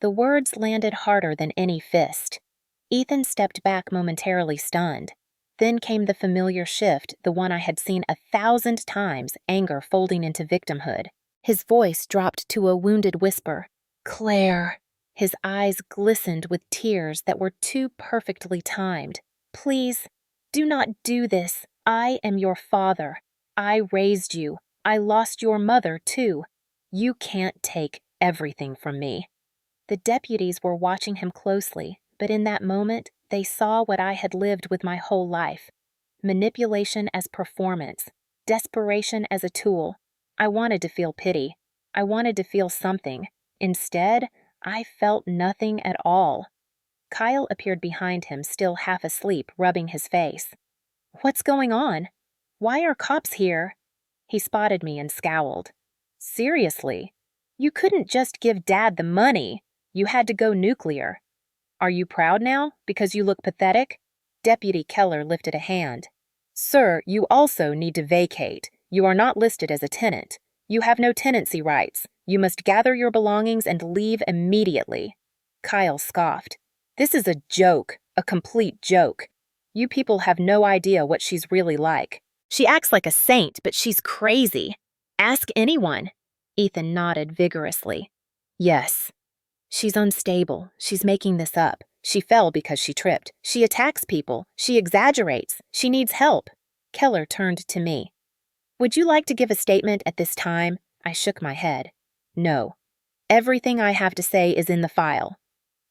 The words landed harder than any fist. Ethan stepped back momentarily stunned. Then came the familiar shift, the one I had seen 1,000 times, anger folding into victimhood. His voice dropped to a wounded whisper. Claire. His eyes glistened with tears that were too perfectly timed. Please, do not do this. I am your father. I raised you. I lost your mother, too. You can't take everything from me. The deputies were watching him closely, but in that moment, they saw what I had lived with my whole life. Manipulation as performance, desperation as a tool. I wanted to feel pity. I wanted to feel something. Instead, I felt nothing at all. Kyle appeared behind him, still half asleep, rubbing his face. What's going on? Why are cops here? He spotted me and scowled. Seriously? You couldn't just give Dad the money. You had to go nuclear. Are you proud now, because you look pathetic? Deputy Keller lifted a hand. Sir, you also need to vacate. You are not listed as a tenant. You have no tenancy rights. You must gather your belongings and leave immediately. Kyle scoffed. This is a joke, a complete joke. You people have no idea what she's really like. She acts like a saint, but she's crazy. Ask anyone. Ethan nodded vigorously. Yes. She's unstable. She's making this up. She fell because she tripped. She attacks people. She exaggerates. She needs help. Keller turned to me. Would you like to give a statement at this time? I shook my head. No. Everything I have to say is in the file.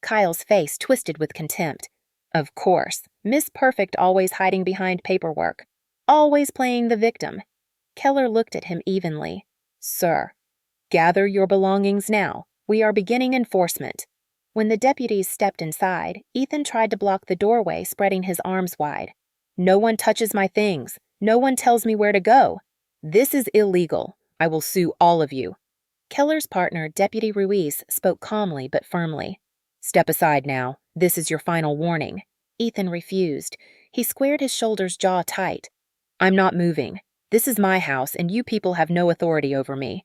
Kyle's face twisted with contempt. Of course. Miss Perfect always hiding behind paperwork. Always playing the victim. Keller looked at him evenly. Sir, gather your belongings now. We are beginning enforcement. When the deputies stepped inside, Ethan tried to block the doorway, spreading his arms wide. No one touches my things. No one tells me where to go. This is illegal. I will sue all of you. Keller's partner, Deputy Ruiz, spoke calmly but firmly. Step aside now. This is your final warning. Ethan refused. He squared his shoulders jaw tight. I'm not moving. This is my house, and you people have no authority over me.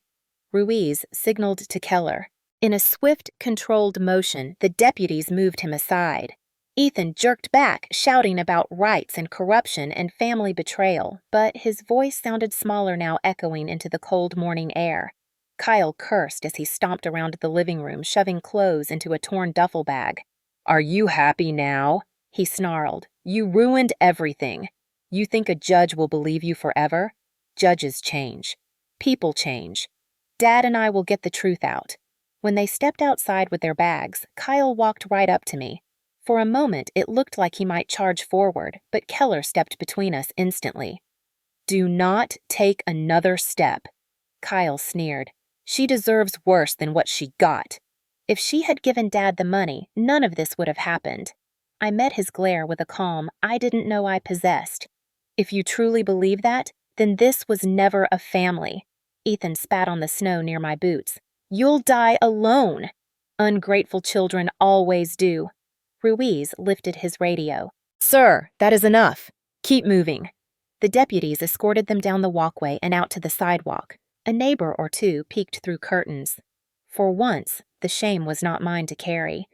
Ruiz signaled to Keller. In a swift, controlled motion, the deputies moved him aside. Ethan jerked back, shouting about rights and corruption and family betrayal, but his voice sounded smaller now, echoing into the cold morning air. Kyle cursed as he stomped around the living room, shoving clothes into a torn duffel bag. Are you happy now? He snarled. You ruined everything. You think a judge will believe you forever? Judges change. People change. Dad and I will get the truth out. When they stepped outside with their bags, Kyle walked right up to me. For a moment, it looked like he might charge forward, but Keller stepped between us instantly. Do not take another step. Kyle sneered. She deserves worse than what she got. If she had given Dad the money, none of this would have happened. I met his glare with a calm I didn't know I possessed. If you truly believe that, then this was never a family. Ethan spat on the snow near my boots. You'll die alone. Ungrateful children always do. Ruiz lifted his radio. Sir, that is enough. Keep moving. The deputies escorted them down the walkway and out to the sidewalk. A neighbor or two peeked through curtains. For once, the shame was not mine to carry.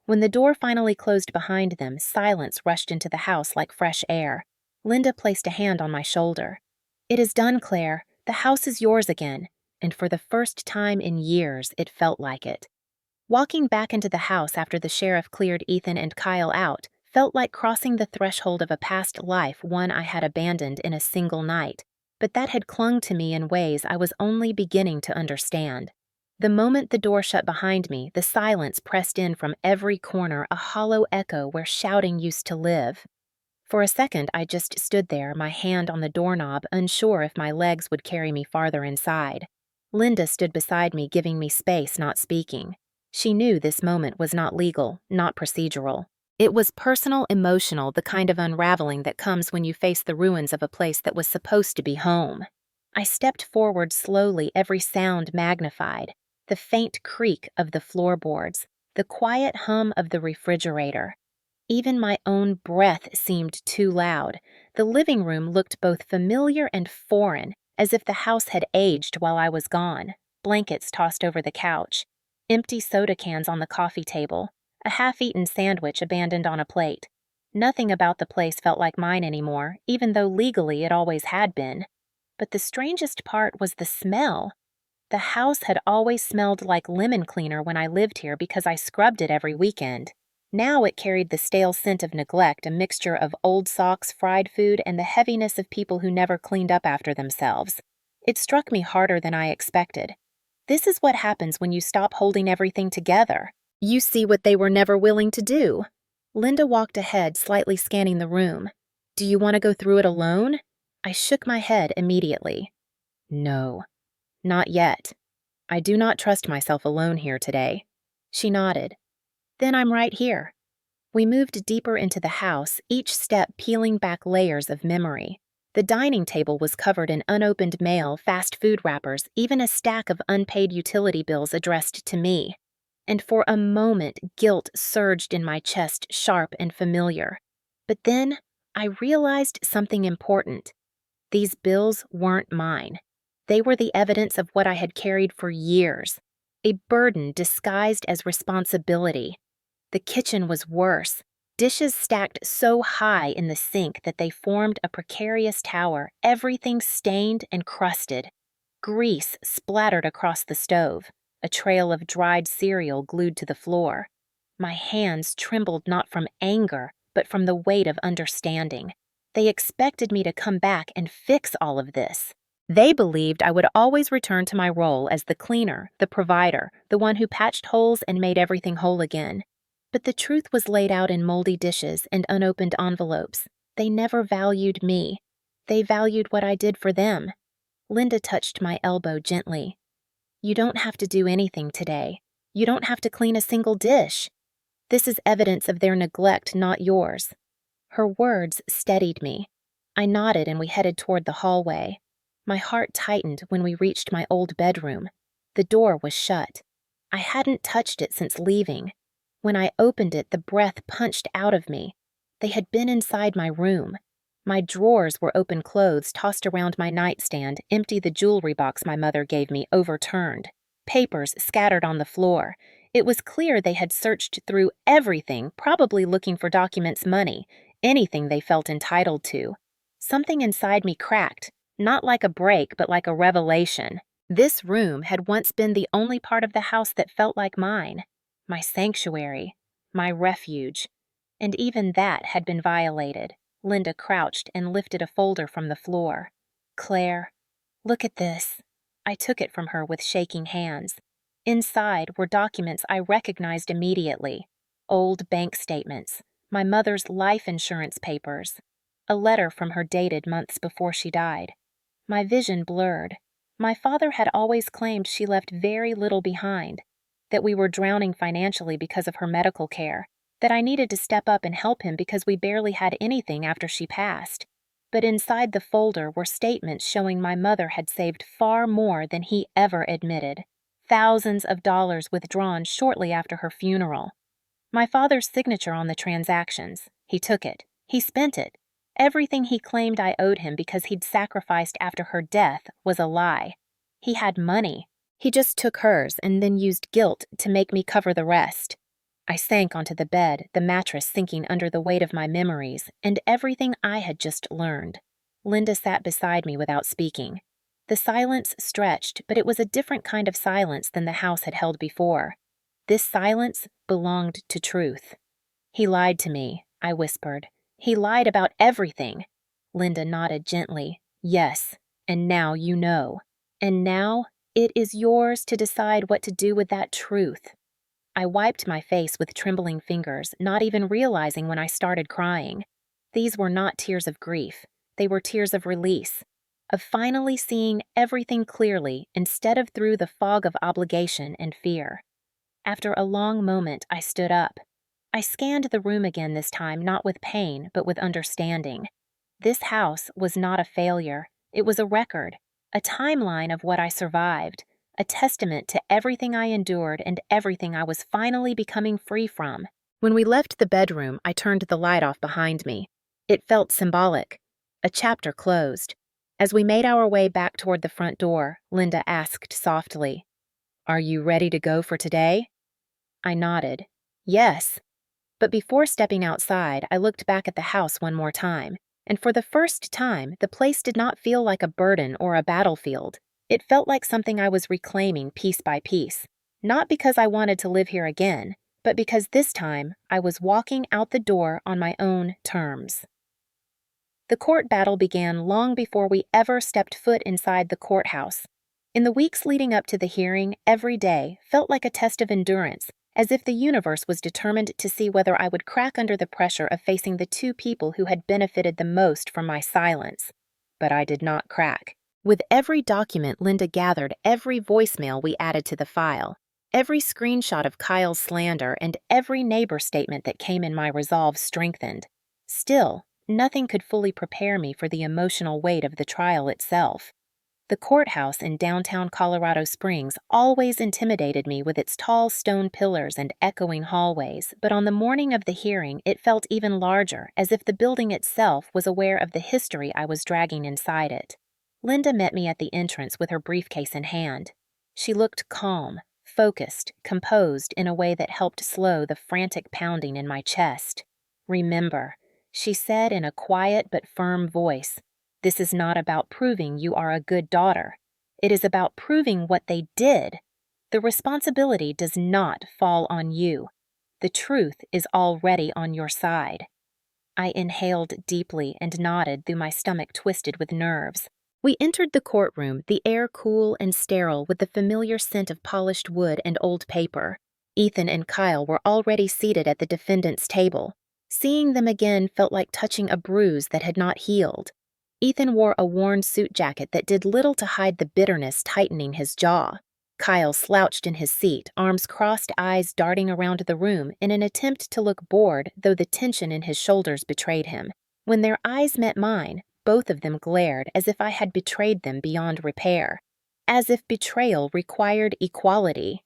When the door finally closed behind them, silence rushed into the house like fresh air. Linda placed a hand on my shoulder. It is done, Claire. The house is yours again. And for the first time in years, it felt like it. Walking back into the house after the sheriff cleared Ethan and Kyle out felt like crossing the threshold of a past life, one I had abandoned in a single night, but that had clung to me in ways I was only beginning to understand. The moment the door shut behind me, the silence pressed in from every corner, a hollow echo where shouting used to live. For a second, I just stood there, my hand on the doorknob, unsure if my legs would carry me farther inside. Linda stood beside me, giving me space, not speaking. She knew this moment was not legal, not procedural. It was personal, emotional, the kind of unraveling that comes when you face the ruins of a place that was supposed to be home. I stepped forward slowly, every sound magnified. The faint creak of the floorboards, the quiet hum of the refrigerator. Even my own breath seemed too loud. The living room looked both familiar and foreign, as if the house had aged while I was gone. Blankets tossed over the couch, empty soda cans on the coffee table, a half-eaten sandwich abandoned on a plate. Nothing about the place felt like mine anymore, even though legally it always had been. But the strangest part was the smell. The house had always smelled like lemon cleaner when I lived here because I scrubbed it every weekend. Now it carried the stale scent of neglect, a mixture of old socks, fried food, and the heaviness of people who never cleaned up after themselves. It struck me harder than I expected. This is what happens when you stop holding everything together. You see what they were never willing to do. Linda walked ahead, slightly scanning the room. Do you want to go through it alone? I shook my head immediately. No, not yet. I do not trust myself alone here today. She nodded. Then I'm right here. We moved deeper into the house, each step peeling back layers of memory. The dining table was covered in unopened mail, fast food wrappers, even a stack of unpaid utility bills addressed to me. And for a moment, guilt surged in my chest, sharp and familiar. But then, I realized something important. These bills weren't mine. They were the evidence of what I had carried for years. A burden disguised as responsibility. The kitchen was worse. Dishes stacked so high in the sink that they formed a precarious tower, everything stained and crusted. Grease splattered across the stove, a trail of dried cereal glued to the floor. My hands trembled not from anger, but from the weight of understanding. They expected me to come back and fix all of this. They believed I would always return to my role as the cleaner, the provider, the one who patched holes and made everything whole again. But the truth was laid out in moldy dishes and unopened envelopes. They never valued me. They valued what I did for them. Linda touched my elbow gently. You don't have to do anything today. You don't have to clean a single dish. This is evidence of their neglect, not yours. Her words steadied me. I nodded and we headed toward the hallway. My heart tightened when we reached my old bedroom. The door was shut. I hadn't touched it since leaving. When I opened it, the breath punched out of me. They had been inside my room. My drawers were open clothes tossed around my nightstand, empty the jewelry box my mother gave me overturned. Papers scattered on the floor. It was clear they had searched through everything, probably looking for documents, money, anything they felt entitled to. Something inside me cracked, not like a break, but like a revelation. This room had once been the only part of the house that felt like mine. My sanctuary, my refuge, and even that had been violated. Linda crouched and lifted a folder from the floor. Claire, look at this. I took it from her with shaking hands. Inside were documents I recognized immediately. Old bank statements, my mother's life insurance papers, a letter from her dated months before she died. My vision blurred. My father had always claimed she left very little behind, that we were drowning financially because of her medical care, that I needed to step up and help him because we barely had anything after she passed. But inside the folder were statements showing my mother had saved far more than he ever admitted. Thousands of dollars withdrawn shortly after her funeral. My father's signature on the transactions. He took it. He spent it. Everything he claimed I owed him because he'd sacrificed after her death was a lie. He had money. He just took hers and then used guilt to make me cover the rest. I sank onto the bed, the mattress sinking under the weight of my memories and everything I had just learned. Linda sat beside me without speaking. The silence stretched, but it was a different kind of silence than the house had held before. This silence belonged to truth. He lied to me, I whispered. He lied about everything. Linda nodded gently. Yes, and now you know. And now It is yours to decide what to do with that truth. I wiped my face with trembling fingers, not even realizing when I started crying. These were not tears of grief. They were tears of release, of finally seeing everything clearly instead of through the fog of obligation and fear. After a long moment, I stood up. I scanned the room again this time, not with pain, but with understanding. This house was not a failure. It was a record, a timeline of what I survived, a testament to everything I endured and everything I was finally becoming free from. When we left the bedroom, I turned the light off behind me. It felt symbolic. A chapter closed. As we made our way back toward the front door, Linda asked softly, "Are you ready to go for today?" I nodded. Yes. But before stepping outside, I looked back at the house one more time, and for the first time, the place did not feel like a burden or a battlefield. It felt like something I was reclaiming piece by piece, not because I wanted to live here again, but because this time I was walking out the door on my own terms. The court battle began long before we ever stepped foot inside the courthouse. In the weeks leading up to the hearing, every day felt like a test of endurance, as if the universe was determined to see whether I would crack under the pressure of facing the two people who had benefited the most from my silence. But I did not crack. With every document Linda gathered, every voicemail we added to the file, every screenshot of Kyle's slander, and every neighbor statement that came in, my resolve strengthened. Still, nothing could fully prepare me for the emotional weight of the trial itself. The courthouse in downtown Colorado Springs always intimidated me with its tall stone pillars and echoing hallways, but on the morning of the hearing it felt even larger, as if the building itself was aware of the history I was dragging inside it. Linda met me at the entrance with her briefcase in hand. She looked calm, focused, composed in a way that helped slow the frantic pounding in my chest. "Remember," she said in a quiet but firm voice, "this is not about proving you are a good daughter. It is about proving what they did. The responsibility does not fall on you. The truth is already on your side." I inhaled deeply and nodded through my stomach twisted with nerves. We entered the courtroom, the air cool and sterile with the familiar scent of polished wood and old paper. Ethan and Kyle were already seated at the defendant's table. Seeing them again felt like touching a bruise that had not healed. Ethan wore a worn suit jacket that did little to hide the bitterness tightening his jaw. Kyle slouched in his seat, arms crossed, eyes darting around the room in an attempt to look bored, though the tension in his shoulders betrayed him. When their eyes met mine, both of them glared as if I had betrayed them beyond repair, as if betrayal required equality.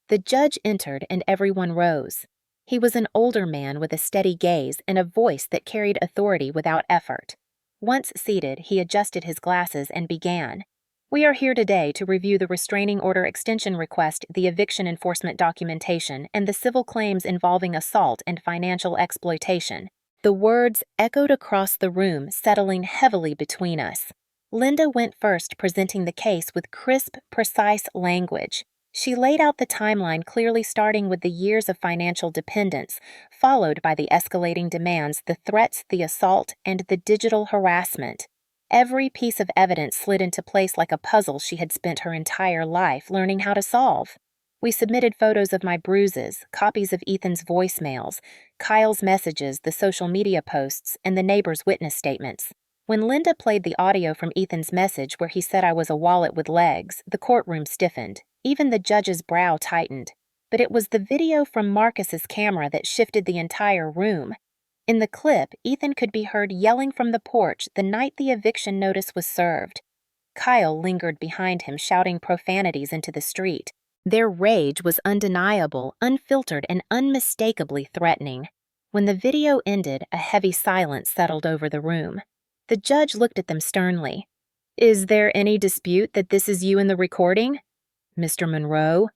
The judge entered and everyone rose. He was an older man with a steady gaze and a voice that carried authority without effort. Once seated, he adjusted his glasses and began. "We are here today to review the restraining order extension request, the eviction enforcement documentation, and the civil claims involving assault and financial exploitation." The words echoed across the room, settling heavily between us. Linda went first, presenting the case with crisp, precise language. She laid out the timeline clearly, starting with the years of financial dependence, followed by the escalating demands, the threats, the assault, and the digital harassment. Every piece of evidence slid into place like a puzzle she had spent her entire life learning how to solve. We submitted photos of my bruises, copies of Ethan's voicemails, Kyle's messages, the social media posts, and the neighbors' witness statements. When Linda played the audio from Ethan's message where he said I was a wallet with legs, the courtroom stiffened. Even the judge's brow tightened. But it was the video from Marcus's camera that shifted the entire room. In the clip, Ethan could be heard yelling from the porch the night the eviction notice was served. Kyle lingered behind him, shouting profanities into the street. Their rage was undeniable, unfiltered, and unmistakably threatening. When the video ended, a heavy silence settled over the room. The judge looked at them sternly. "Is there any dispute that this is you in the recording?" "Mr. Monroe?"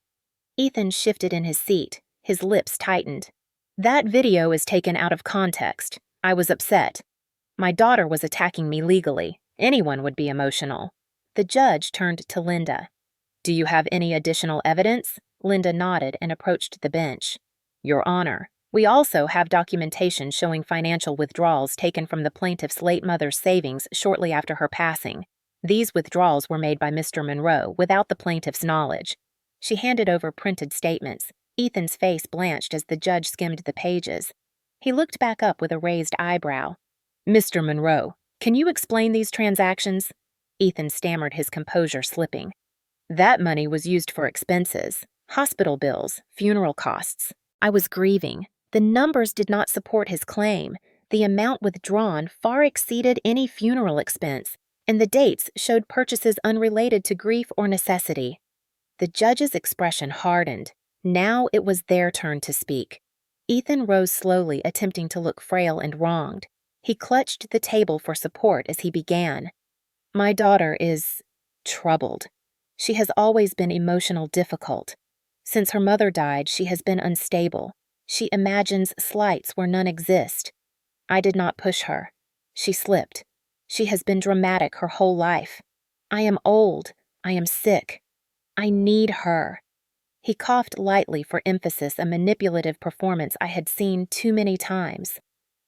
Ethan shifted in his seat. His lips tightened. "That video is taken out of context. I was upset. My daughter was attacking me legally. Anyone would be emotional." The judge turned to Linda. "Do you have any additional evidence?" Linda nodded and approached the bench. "Your Honor, we also have documentation showing financial withdrawals taken from the plaintiff's late mother's savings shortly after her passing. These withdrawals were made by Mr. Monroe without the plaintiff's knowledge. She handed over printed statements. Ethan's face blanched as the judge skimmed the pages. He looked back up with a raised eyebrow. "Mr. Monroe, can you explain these transactions?" Ethan stammered, his composure slipping. "That money was used for expenses, hospital bills, funeral costs. I was grieving. The numbers did not support his claim. The amount withdrawn far exceeded any funeral expense, and the dates showed purchases unrelated to grief or necessity." The judge's expression hardened. Now it was their turn to speak. Ethan rose slowly, attempting to look frail and wronged. He clutched the table for support as he began. "My daughter is troubled. She has always been emotional difficult. Since her mother died, she has been unstable. She imagines slights where none exist. I did not push her. She slipped. She has been dramatic her whole life. I am old. I am sick. I need her." He coughed lightly for emphasis, a manipulative performance I had seen too many times.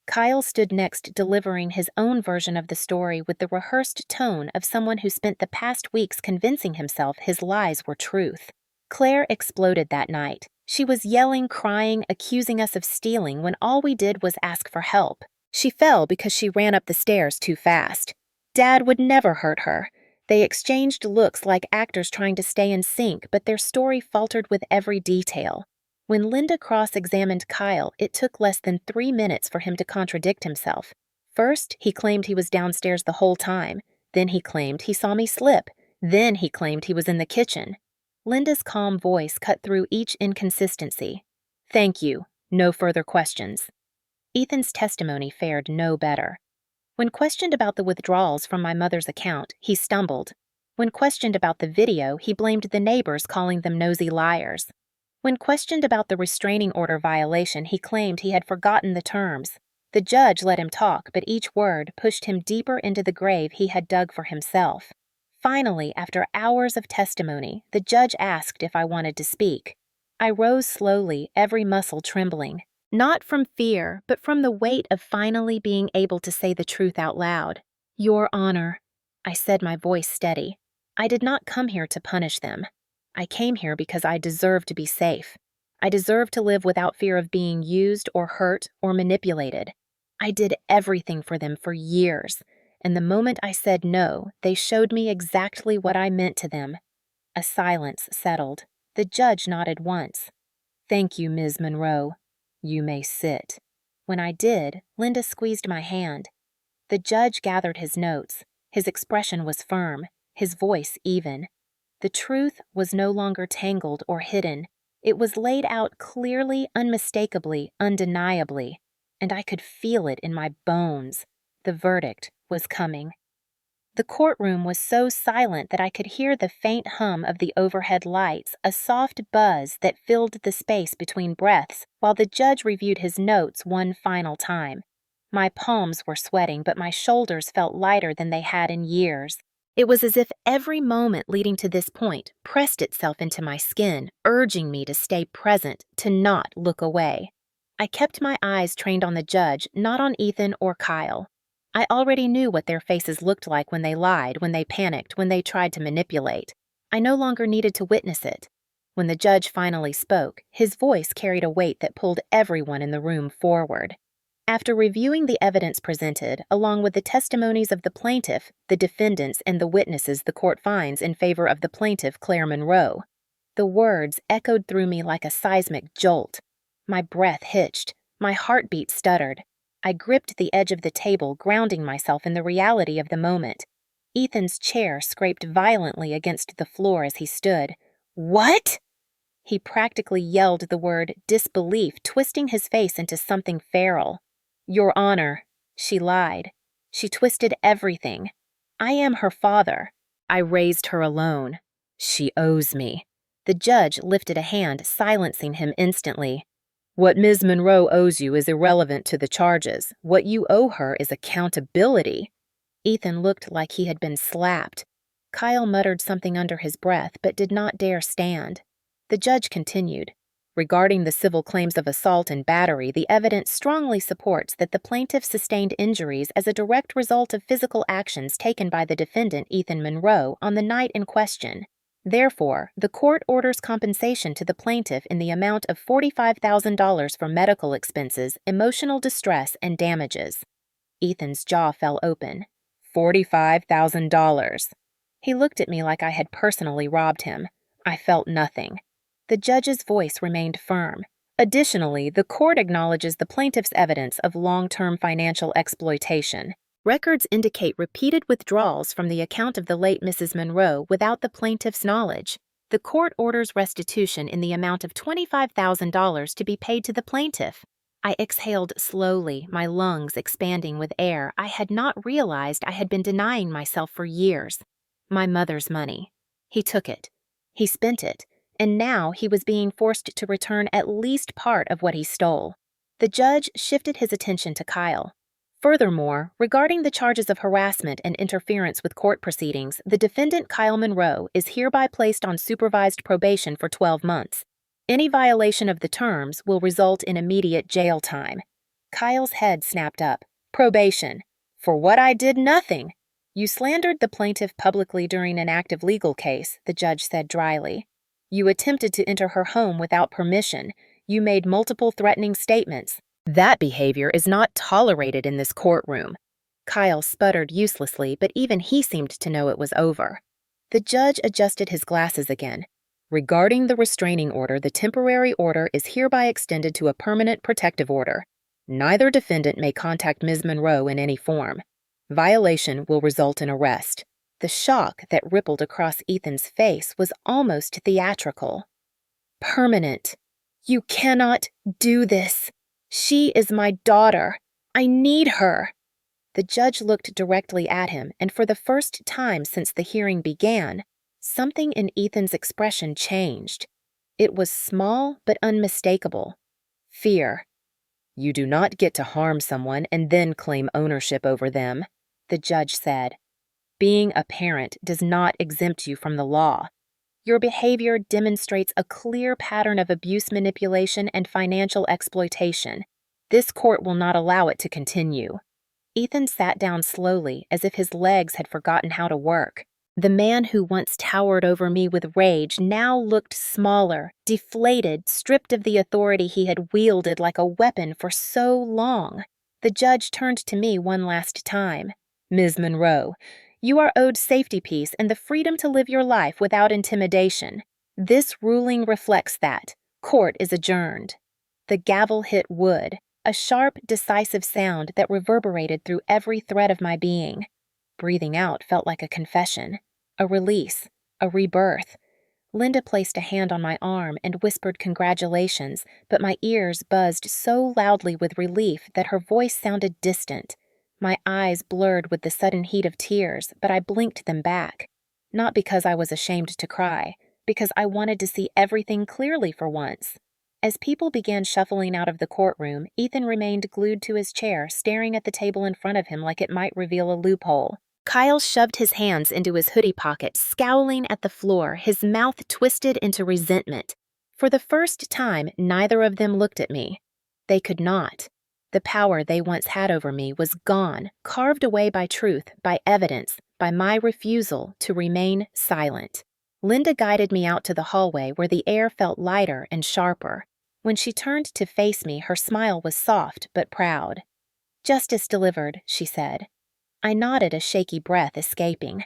Kyle stood next, delivering his own version of the story with the rehearsed tone of someone who spent the past weeks convincing himself his lies were truth. Claire exploded that night. She was yelling, crying, accusing us of stealing when all we did was ask for help. She fell because she ran up the stairs too fast. Dad would never hurt her. They exchanged looks like actors trying to stay in sync, but their story faltered with every detail. When Linda cross-examined Kyle, it took less than 3 minutes for him to contradict himself. First, he claimed he was downstairs the whole time. Then he claimed he saw me slip. Then he claimed he was in the kitchen. Linda's calm voice cut through each inconsistency. "Thank you. No further questions." Ethan's testimony fared no better. When questioned about the withdrawals from my mother's account, he stumbled. When questioned about the video, he blamed the neighbors, calling them nosy liars. When questioned about the restraining order violation, he claimed he had forgotten the terms. The judge let him talk, but each word pushed him deeper into the grave he had dug for himself. Finally, after hours of testimony, the judge asked if I wanted to speak. I rose slowly, every muscle trembling. Not from fear, but from the weight of finally being able to say the truth out loud. "Your Honor," I said, my voice steady. "I did not come here to punish them. I came here because I deserve to be safe. I deserve to live without fear of being used or hurt or manipulated. I did everything for them for years, and the moment I said no, they showed me exactly what I meant to them." A silence settled. The judge nodded once. "Thank you, Ms. Monroe. You may sit." When I did, Linda squeezed my hand. The judge gathered his notes. His expression was firm, his voice even. The truth was no longer tangled or hidden. It was laid out clearly, unmistakably, undeniably, and I could feel it in my bones. The verdict was coming. The courtroom was so silent that I could hear the faint hum of the overhead lights, a soft buzz that filled the space between breaths, while the judge reviewed his notes one final time. My palms were sweating, but my shoulders felt lighter than they had in years. It was as if every moment leading to this point pressed itself into my skin, urging me to stay present, to not look away. I kept my eyes trained on the judge, not on Ethan or Kyle. I already knew what their faces looked like when they lied, when they panicked, when they tried to manipulate. I no longer needed to witness it. When the judge finally spoke, his voice carried a weight that pulled everyone in the room forward. After reviewing the evidence presented, along with the testimonies of the plaintiff, the defendants, and the witnesses the court finds in favor of the plaintiff, Claire Monroe, the words echoed through me like a seismic jolt. My breath hitched. My heartbeat stuttered. I gripped the edge of the table, grounding myself in the reality of the moment. Ethan's chair scraped violently against the floor as he stood. "What?" He practically yelled the word disbelief, twisting his face into something feral. "Your Honor," she lied. She twisted everything. "I am her father. I raised her alone. She owes me." The judge lifted a hand, silencing him instantly. "What Ms. Monroe owes you is irrelevant to the charges. What you owe her is accountability." Ethan looked like he had been slapped. Kyle muttered something under his breath, but did not dare stand. The judge continued. Regarding the civil claims of assault and battery, the evidence strongly supports that the plaintiff sustained injuries as a direct result of physical actions taken by the defendant, Ethan Monroe, on the night in question. Therefore, the court orders compensation to the plaintiff in the amount of $45,000 for medical expenses, emotional distress, and damages. Ethan's jaw fell open. $45,000. He looked at me like I had personally robbed him. I felt nothing. The judge's voice remained firm. Additionally, the court acknowledges the plaintiff's evidence of long-term financial exploitation. Records indicate repeated withdrawals from the account of the late Mrs. Monroe without the plaintiff's knowledge. The court orders restitution in the amount of $25,000 to be paid to the plaintiff. I exhaled slowly, my lungs expanding with air I had not realized I had been denying myself for years. My mother's money. He took it. He spent it. And now he was being forced to return at least part of what he stole. The judge shifted his attention to Kyle. Furthermore, regarding the charges of harassment and interference with court proceedings, the defendant, Kyle Monroe, is hereby placed on supervised probation for 12 months. Any violation of the terms will result in immediate jail time. Kyle's head snapped up. Probation. For what I did nothing. You slandered the plaintiff publicly during an active legal case, the judge said dryly. You attempted to enter her home without permission. You made multiple threatening statements. That behavior is not tolerated in this courtroom. Kyle sputtered uselessly, but even he seemed to know it was over. The judge adjusted his glasses again. Regarding the restraining order, the temporary order is hereby extended to a permanent protective order. Neither defendant may contact Ms. Monroe in any form. Violation will result in arrest. The shock that rippled across Ethan's face was almost theatrical. Permanent. You cannot do this. She is my daughter. I need her. The judge looked directly at him, and for the first time since the hearing began, something in Ethan's expression changed. It was small but unmistakable. Fear. You do not get to harm someone and then claim ownership over them, the judge said. Being a parent does not exempt you from the law. Your behavior demonstrates a clear pattern of abuse manipulation and financial exploitation. This court will not allow it to continue. Ethan sat down slowly, as if his legs had forgotten how to work. The man who once towered over me with rage now looked smaller, deflated, stripped of the authority he had wielded like a weapon for so long. The judge turned to me one last time. Ms. Monroe, you are owed safety peace and the freedom to live your life without intimidation. This ruling reflects that. Court is adjourned. The gavel hit wood, a sharp, decisive sound that reverberated through every thread of my being. Breathing out felt like a confession, a release, a rebirth. Linda placed a hand on my arm and whispered congratulations, but my ears buzzed so loudly with relief that her voice sounded distant. My eyes blurred with the sudden heat of tears, but I blinked them back. Not because I was ashamed to cry, because I wanted to see everything clearly for once. As people began shuffling out of the courtroom, Ethan remained glued to his chair, staring at the table in front of him like it might reveal a loophole. Kyle shoved his hands into his hoodie pocket, scowling at the floor, his mouth twisted into resentment. For the first time, neither of them looked at me. They could not. The power they once had over me was gone, carved away by truth, by evidence, by my refusal to remain silent. Linda guided me out to the hallway where the air felt lighter and sharper. When she turned to face me, her smile was soft but proud. Justice delivered, she said. I nodded, a shaky breath escaping.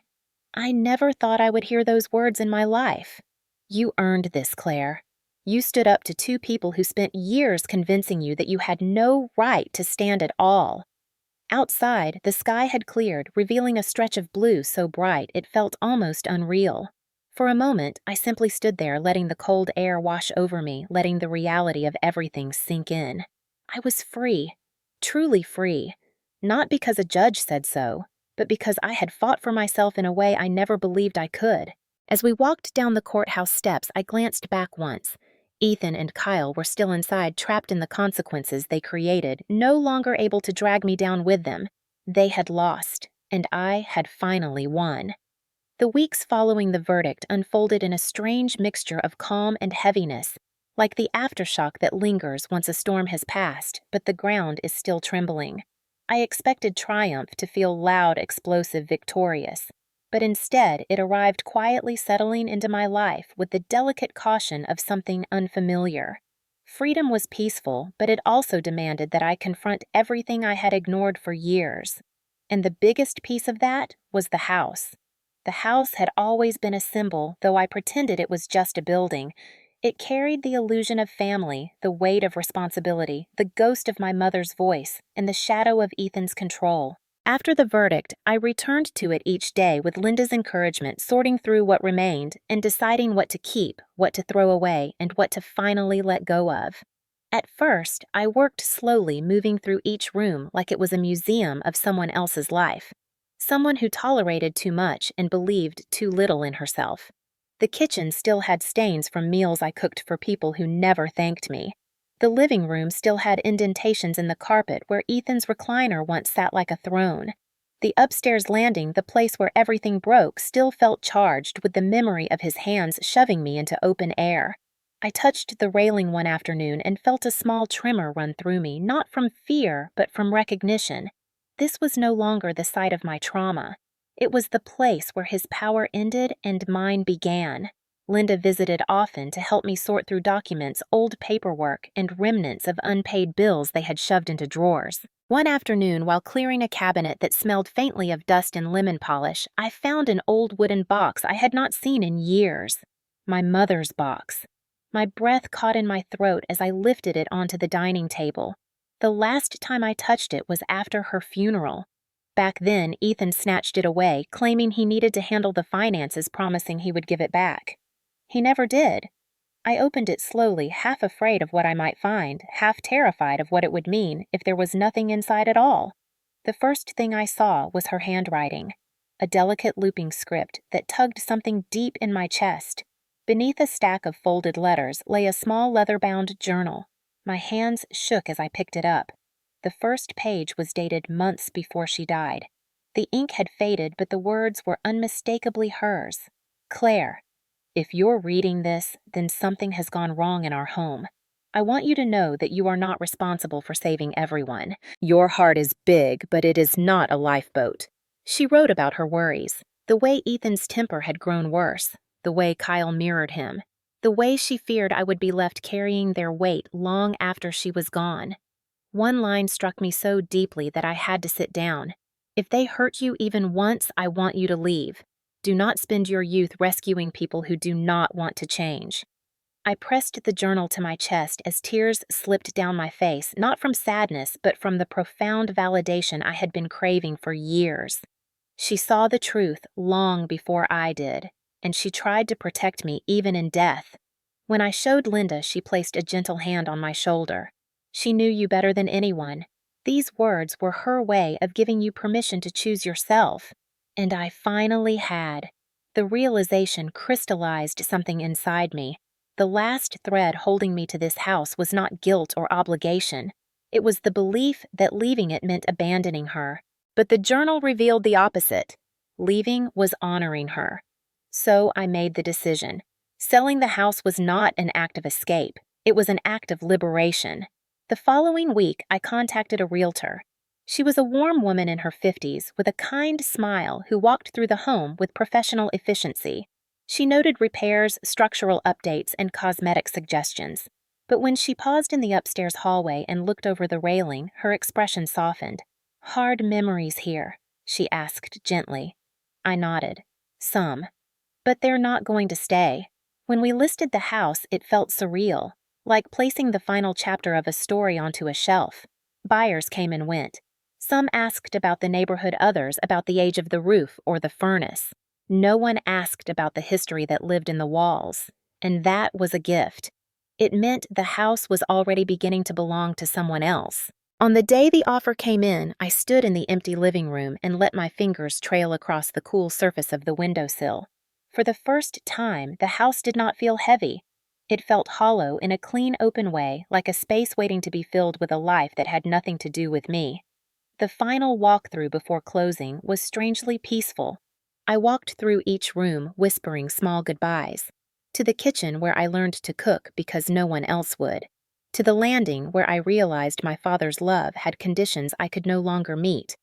I never thought I would hear those words in my life. You earned this, Claire. You stood up to two people who spent years convincing you that you had no right to stand at all. Outside, the sky had cleared, revealing a stretch of blue so bright it felt almost unreal. For a moment, I simply stood there, letting the cold air wash over me, letting the reality of everything sink in. I was free, truly free, not because a judge said so, but because I had fought for myself in a way I never believed I could. As we walked down the courthouse steps, I glanced back once. Ethan and Kyle were still inside, trapped in the consequences they created, no longer able to drag me down with them. They had lost, and I had finally won. The weeks following the verdict unfolded in a strange mixture of calm and heaviness, like the aftershock that lingers once a storm has passed, but the ground is still trembling. I expected triumph to feel loud, explosive, victorious, but instead it arrived quietly settling into my life with the delicate caution of something unfamiliar. Freedom was peaceful, but it also demanded that I confront everything I had ignored for years. And the biggest piece of that was the house. The house had always been a symbol, though I pretended it was just a building. It carried the illusion of family, the weight of responsibility, the ghost of my mother's voice, and the shadow of Ethan's control. After the verdict, I returned to it each day with Linda's encouragement, sorting through what remained and deciding what to keep, what to throw away, and what to finally let go of. At first, I worked slowly, moving through each room like it was a museum of someone else's life. Someone who tolerated too much and believed too little in herself. The kitchen still had stains from meals I cooked for people who never thanked me. The living room still had indentations in the carpet where Ethan's recliner once sat like a throne. The upstairs landing, the place where everything broke, still felt charged with the memory of his hands shoving me into open air. I touched the railing one afternoon and felt a small tremor run through me, not from fear, but from recognition. This was no longer the site of my trauma. It was the place where his power ended and mine began. Linda visited often to help me sort through documents, old paperwork, and remnants of unpaid bills they had shoved into drawers. One afternoon, while clearing a cabinet that smelled faintly of dust and lemon polish, I found an old wooden box I had not seen in years. My mother's box. My breath caught in my throat as I lifted it onto the dining table. The last time I touched it was after her funeral. Back then, Ethan snatched it away, claiming he needed to handle the finances, promising he would give it back. He never did. I opened it slowly, half afraid of what I might find, half terrified of what it would mean if there was nothing inside at all. The first thing I saw was her handwriting, a delicate looping script that tugged something deep in my chest. Beneath a stack of folded letters lay a small leather-bound journal. My hands shook as I picked it up. The first page was dated months before she died. The ink had faded, but the words were unmistakably hers. Claire, if you're reading this, then something has gone wrong in our home. I want you to know that you are not responsible for saving everyone. Your heart is big, but it is not a lifeboat. She wrote about her worries, the way Ethan's temper had grown worse, the way Kyle mirrored him, the way she feared I would be left carrying their weight long after she was gone. One line struck me so deeply that I had to sit down. If they hurt you even once, I want you to leave. Do not spend your youth rescuing people who do not want to change. I pressed the journal to my chest as tears slipped down my face, not from sadness, but from the profound validation I had been craving for years. She saw the truth long before I did, and she tried to protect me even in death. When I showed Linda, she placed a gentle hand on my shoulder. She knew you better than anyone. These words were her way of giving you permission to choose yourself. And I finally had. The realization crystallized something inside me. The last thread holding me to this house was not guilt or obligation. It was the belief that leaving it meant abandoning her. But the journal revealed the opposite. Leaving was honoring her. So I made the decision. Selling the house was not an act of escape. It was an act of liberation. The following week, I contacted a realtor. She was a warm woman in her 50s with a kind smile who walked through the home with professional efficiency. She noted repairs, structural updates, and cosmetic suggestions. But when she paused in the upstairs hallway and looked over the railing, her expression softened. "Hard memories here?" she asked gently. I nodded. "Some. But they're not going to stay." When we listed the house, it felt surreal, like placing the final chapter of a story onto a shelf. Buyers came and went. Some asked about the neighborhood, others about the age of the roof or the furnace. No one asked about the history that lived in the walls, and that was a gift. It meant the house was already beginning to belong to someone else. On the day the offer came in, I stood in the empty living room and let my fingers trail across the cool surface of the windowsill. For the first time, the house did not feel heavy. It felt hollow in a clean, open way, like a space waiting to be filled with a life that had nothing to do with me. The final walkthrough before closing was strangely peaceful. I walked through each room, whispering small goodbyes. to the kitchen where I learned to cook because no one else would, to the landing where I realized my father's love had conditions I could no longer meet,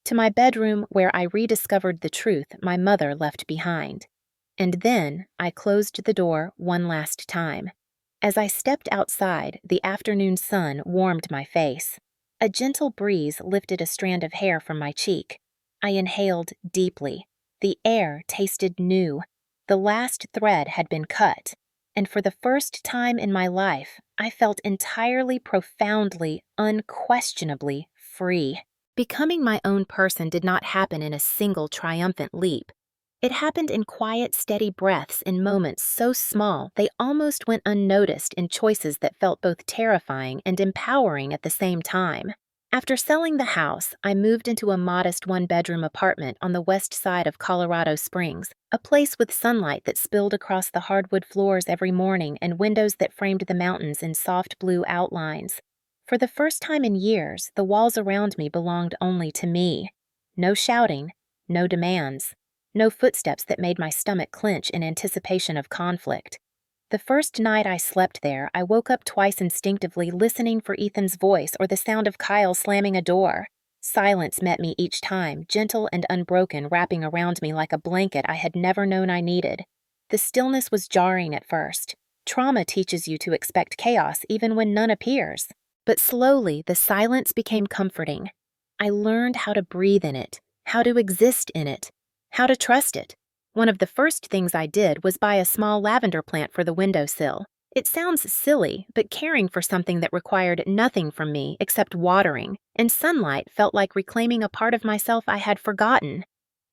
to my bedroom where I rediscovered the truth my mother left behind. And then I closed the door one last time. As I stepped outside, the afternoon sun warmed my face. A gentle breeze lifted a strand of hair from my cheek. I inhaled deeply. The air tasted new. The last thread had been cut, and for the first time in my life, I felt entirely, profoundly, unquestionably free. Becoming my own person did not happen in a single triumphant leap. It happened in quiet, steady breaths in moments so small they almost went unnoticed in choices that felt both terrifying and empowering at the same time. After selling the house, I moved into a modest one-bedroom apartment on the west side of Colorado Springs, a place with sunlight that spilled across the hardwood floors every morning and windows that framed the mountains in soft blue outlines. For the first time in years, the walls around me belonged only to me. No shouting, no demands, no footsteps that made my stomach clench in anticipation of conflict. The first night I slept there, I woke up twice instinctively listening for Ethan's voice or the sound of Kyle slamming a door. Silence met me each time, gentle and unbroken, wrapping around me like a blanket I had never known I needed. The stillness was jarring at first. Trauma teaches you to expect chaos even when none appears. But slowly, the silence became comforting. I learned how to breathe in it, how to exist in it, how to trust it. One of the first things I did was buy a small lavender plant for the windowsill. It sounds silly, but caring for something that required nothing from me except watering and sunlight felt like reclaiming a part of myself I had forgotten.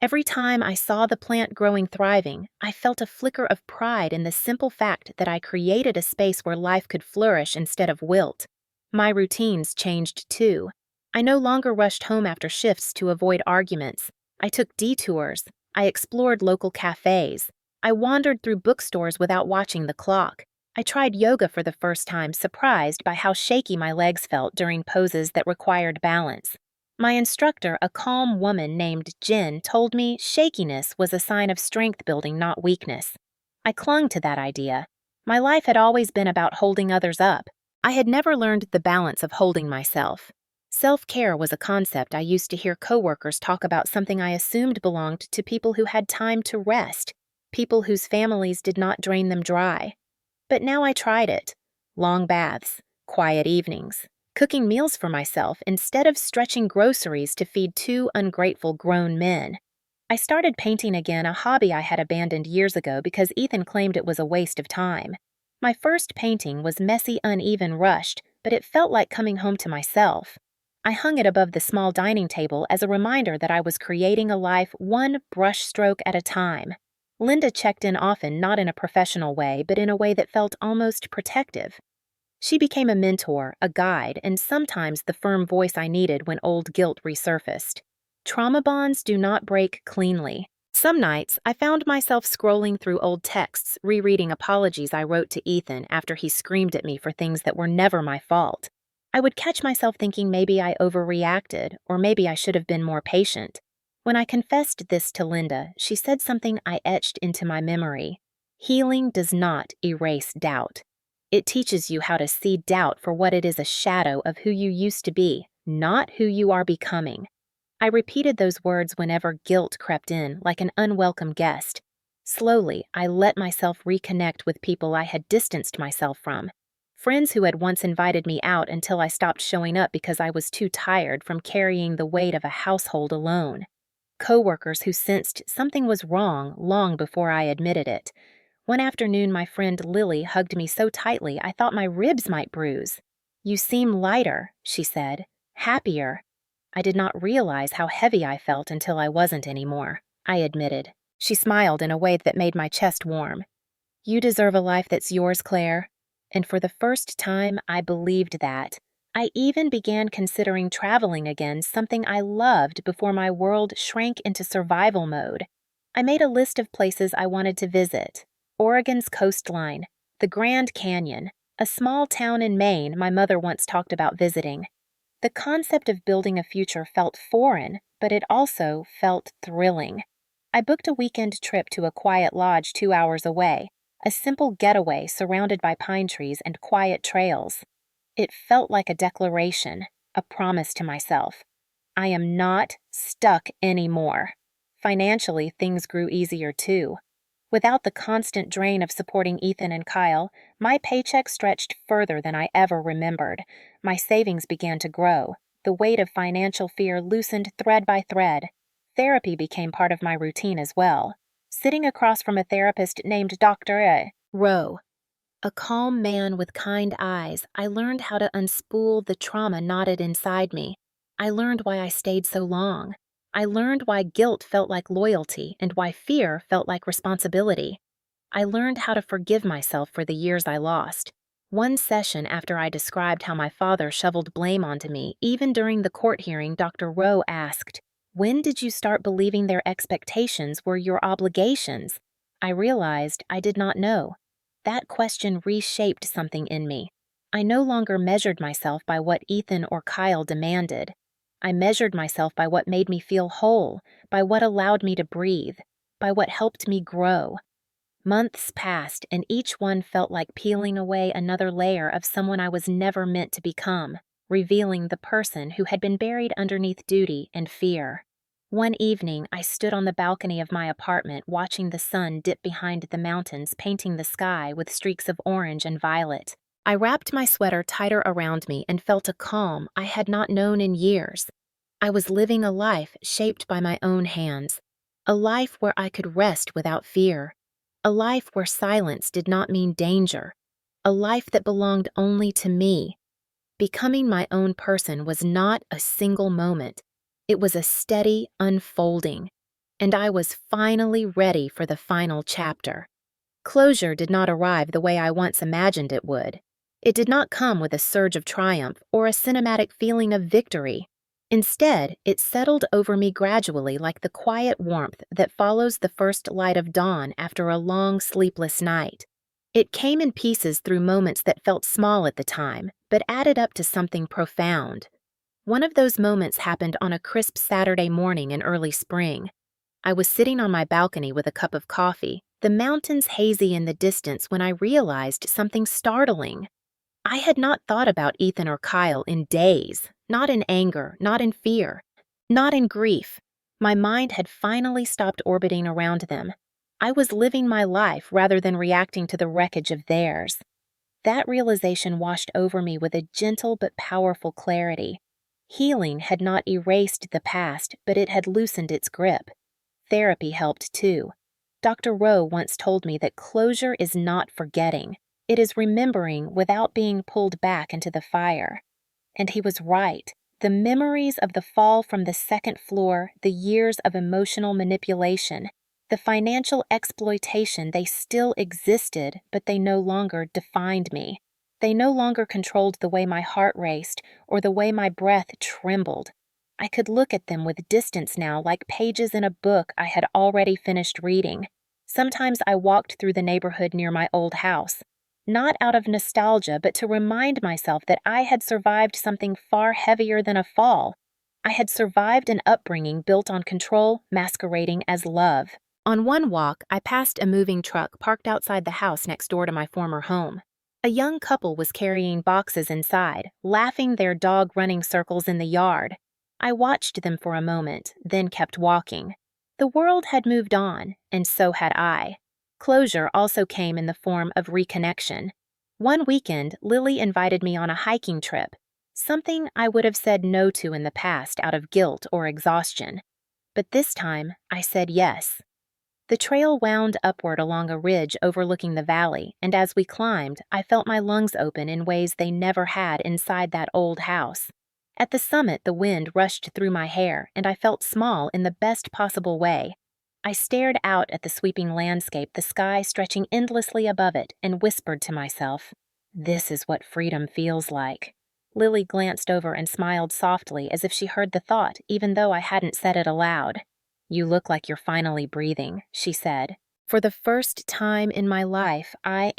Every time I saw the plant growing thriving, I felt a flicker of pride in the simple fact that I created a space where life could flourish instead of wilt. My routines changed too. I no longer rushed home after shifts to avoid arguments. I took detours. I explored local cafes. I wandered through bookstores without watching the clock. I tried yoga for the first time, surprised by how shaky my legs felt during poses that required balance. My instructor, a calm woman named Jen, told me shakiness was a sign of strength building, not weakness. I clung to that idea. My life had always been about holding others up. I had never learned the balance of holding myself. Self-care was a concept I used to hear coworkers talk about, something I assumed belonged to people who had time to rest, people whose families did not drain them dry. But now I tried it. Long baths, quiet evenings, cooking meals for myself instead of stretching groceries to feed two ungrateful grown men. I started painting again, a hobby I had abandoned years ago because Ethan claimed it was a waste of time. My first painting was messy, uneven, rushed, but it felt like coming home to myself. I hung it above the small dining table as a reminder that I was creating a life one brushstroke at a time. Linda checked in often, not in a professional way, but in a way that felt almost protective. She became a mentor, a guide, and sometimes the firm voice I needed when old guilt resurfaced. Trauma bonds do not break cleanly. Some nights, I found myself scrolling through old texts, rereading apologies I wrote to Ethan after he screamed at me for things that were never my fault. I would catch myself thinking maybe I overreacted, or maybe I should have been more patient. When I confessed this to Linda, she said something I etched into my memory. Healing does not erase doubt. It teaches you how to see doubt for what it is, a shadow of who you used to be, not who you are becoming. I repeated those words whenever guilt crept in, like an unwelcome guest. Slowly, I let myself reconnect with people I had distanced myself from. Friends who had once invited me out until I stopped showing up because I was too tired from carrying the weight of a household alone. Coworkers who sensed something was wrong long before I admitted it. One afternoon, my friend Lily hugged me so tightly I thought my ribs might bruise. "You seem lighter," she said. "Happier." I did not realize how heavy I felt until I wasn't anymore, I admitted. She smiled in a way that made my chest warm. "You deserve a life that's yours, Claire." And for the first time, I believed that. I even began considering traveling again, something I loved before my world shrank into survival mode. I made a list of places I wanted to visit. Oregon's coastline, the Grand Canyon, a small town in Maine my mother once talked about visiting. The concept of building a future felt foreign, but it also felt thrilling. I booked a weekend trip to a quiet lodge 2 hours away, a simple getaway surrounded by pine trees and quiet trails. It felt like a declaration, a promise to myself. I am not stuck anymore. Financially, things grew easier too. Without the constant drain of supporting Ethan and Kyle, my paycheck stretched further than I ever remembered. My savings began to grow. The weight of financial fear loosened thread by thread. Therapy became part of my routine as well. Sitting across from a therapist named Dr. Rowe, a calm man with kind eyes, I learned how to unspool the trauma knotted inside me. I learned why I stayed so long. I learned why guilt felt like loyalty and why fear felt like responsibility. I learned how to forgive myself for the years I lost. One session after I described how my father shoveled blame onto me, even during the court hearing, Dr. Rowe asked, "When did you start believing their expectations were your obligations?" I realized I did not know. That question reshaped something in me. I no longer measured myself by what Ethan or Kyle demanded. I measured myself by what made me feel whole, by what allowed me to breathe, by what helped me grow. Months passed, and each one felt like peeling away another layer of someone I was never meant to become, revealing the person who had been buried underneath duty and fear. One evening, I stood on the balcony of my apartment watching the sun dip behind the mountains, painting the sky with streaks of orange and violet. I wrapped my sweater tighter around me and felt a calm I had not known in years. I was living a life shaped by my own hands, a life where I could rest without fear, a life where silence did not mean danger, a life that belonged only to me. Becoming my own person was not a single moment. It was a steady unfolding, and I was finally ready for the final chapter. Closure did not arrive the way I once imagined it would. It did not come with a surge of triumph or a cinematic feeling of victory. Instead, it settled over me gradually like the quiet warmth that follows the first light of dawn after a long, sleepless night. It came in pieces through moments that felt small at the time, but added up to something profound. One of those moments happened on a crisp Saturday morning in early spring. I was sitting on my balcony with a cup of coffee, the mountains hazy in the distance, when I realized something startling. I had not thought about Ethan or Kyle in days, not in anger, not in fear, not in grief. My mind had finally stopped orbiting around them. I was living my life rather than reacting to the wreckage of theirs. That realization washed over me with a gentle but powerful clarity. Healing had not erased the past, but it had loosened its grip. Therapy helped too. Dr. Rowe once told me that closure is not forgetting. It is remembering without being pulled back into the fire. And he was right. The memories of the fall from the second floor, the years of emotional manipulation, the financial exploitation, they still existed, but they no longer defined me. They no longer controlled the way my heart raced or the way my breath trembled. I could look at them with distance now, like pages in a book I had already finished reading. Sometimes I walked through the neighborhood near my old house, not out of nostalgia, but to remind myself that I had survived something far heavier than a fall. I had survived an upbringing built on control masquerading as love. On one walk, I passed a moving truck parked outside the house next door to my former home. A young couple was carrying boxes inside, laughing, their dog running circles in the yard. I watched them for a moment, then kept walking. The world had moved on, and so had I. Closure also came in the form of reconnection. One weekend, Lily invited me on a hiking trip, something I would have said no to in the past out of guilt or exhaustion. But this time, I said yes. The trail wound upward along a ridge overlooking the valley, and as we climbed, I felt my lungs open in ways they never had inside that old house. At the summit, the wind rushed through my hair, and I felt small in the best possible way. I stared out at the sweeping landscape, the sky stretching endlessly above it, and whispered to myself, "This is what freedom feels like." Lily glanced over and smiled softly as if she heard the thought, even though I hadn't said it aloud. "You look like you're finally breathing," she said. "For the first time in my life, I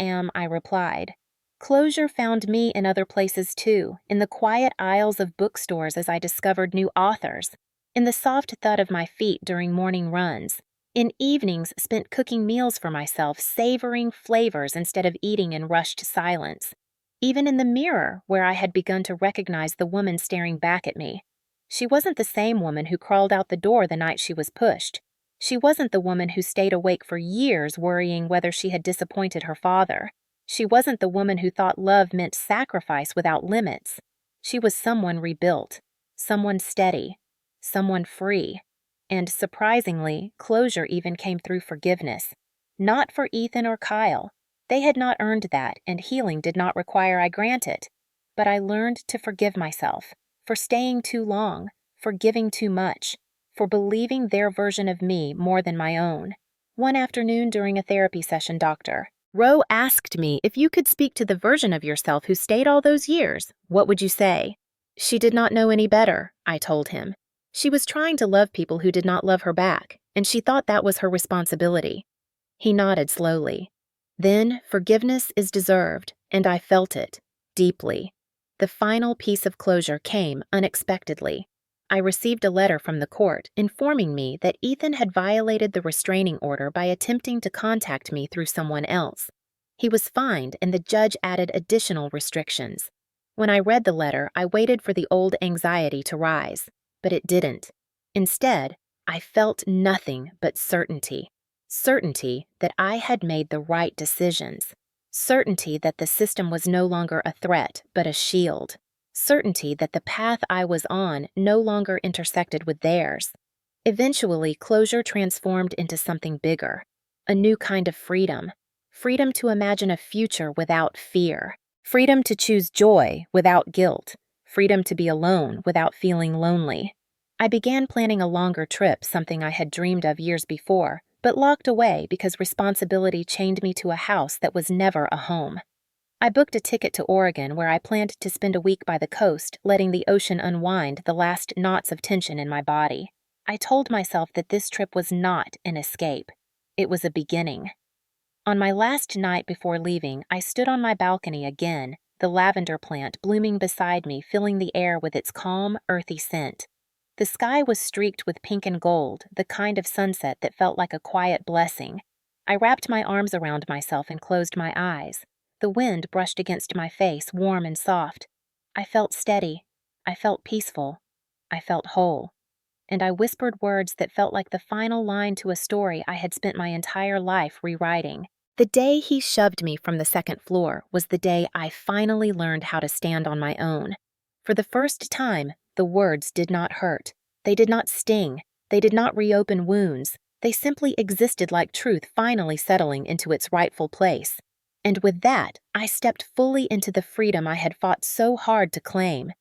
replied. Closure found me in other places too, in the quiet aisles of bookstores as I discovered new authors, in the soft thud of my feet during morning runs, In evenings spent cooking meals for myself, savoring flavors instead of eating in rushed silence. Even in the mirror, where I had begun to recognize the woman staring back at me. She wasn't the same woman who crawled out the door the night she was pushed. She wasn't the woman who stayed awake for years worrying whether she had disappointed her father. She wasn't the woman who thought love meant sacrifice without limits. She was someone rebuilt, someone steady, someone free. And surprisingly, closure even came through forgiveness. Not for Ethan or Kyle. They had not earned that, and healing did not require I grant it. But I learned to forgive myself for staying too long, for giving too much, for believing their version of me more than my own. One afternoon during a therapy session, Dr. Rowe asked me if you could speak to the version of yourself who stayed all those years, what would you say? She did not know any better, I told him. She was trying to love people who did not love her back, and she thought that was her responsibility. He nodded slowly. Then forgiveness is deserved, and I felt it, deeply. The final piece of closure came unexpectedly. I received a letter from the court informing me that Ethan had violated the restraining order by attempting to contact me through someone else. He was fined, and the judge added additional restrictions. When I read the letter, I waited for the old anxiety to rise, but it didn't. Instead, I felt nothing but certainty. Certainty that I had made the right decisions. Certainty that the system was no longer a threat, but a shield. Certainty that the path I was on no longer intersected with theirs. Eventually, closure transformed into something bigger. A new kind of freedom. Freedom to imagine a future without fear. Freedom to choose joy without guilt. Freedom to be alone without feeling lonely. I began planning a longer trip, something I had dreamed of years before, but locked away because responsibility chained me to a house that was never a home. I booked a ticket to Oregon where I planned to spend a week by the coast, letting the ocean unwind the last knots of tension in my body. I told myself that this trip was not an escape. It was a beginning. On my last night before leaving, I stood on my balcony again, the lavender plant blooming beside me, filling the air with its calm, earthy scent. The sky was streaked with pink and gold, the kind of sunset that felt like a quiet blessing. I wrapped my arms around myself and closed my eyes. The wind brushed against my face, warm and soft. I felt steady. I felt peaceful. I felt whole. And I whispered words that felt like the final line to a story I had spent my entire life rewriting. The day he shoved me from the second floor was the day I finally learned how to stand on my own. For the first time, the words did not hurt. They did not sting. They did not reopen wounds. They simply existed like truth finally settling into its rightful place. And with that, I stepped fully into the freedom I had fought so hard to claim.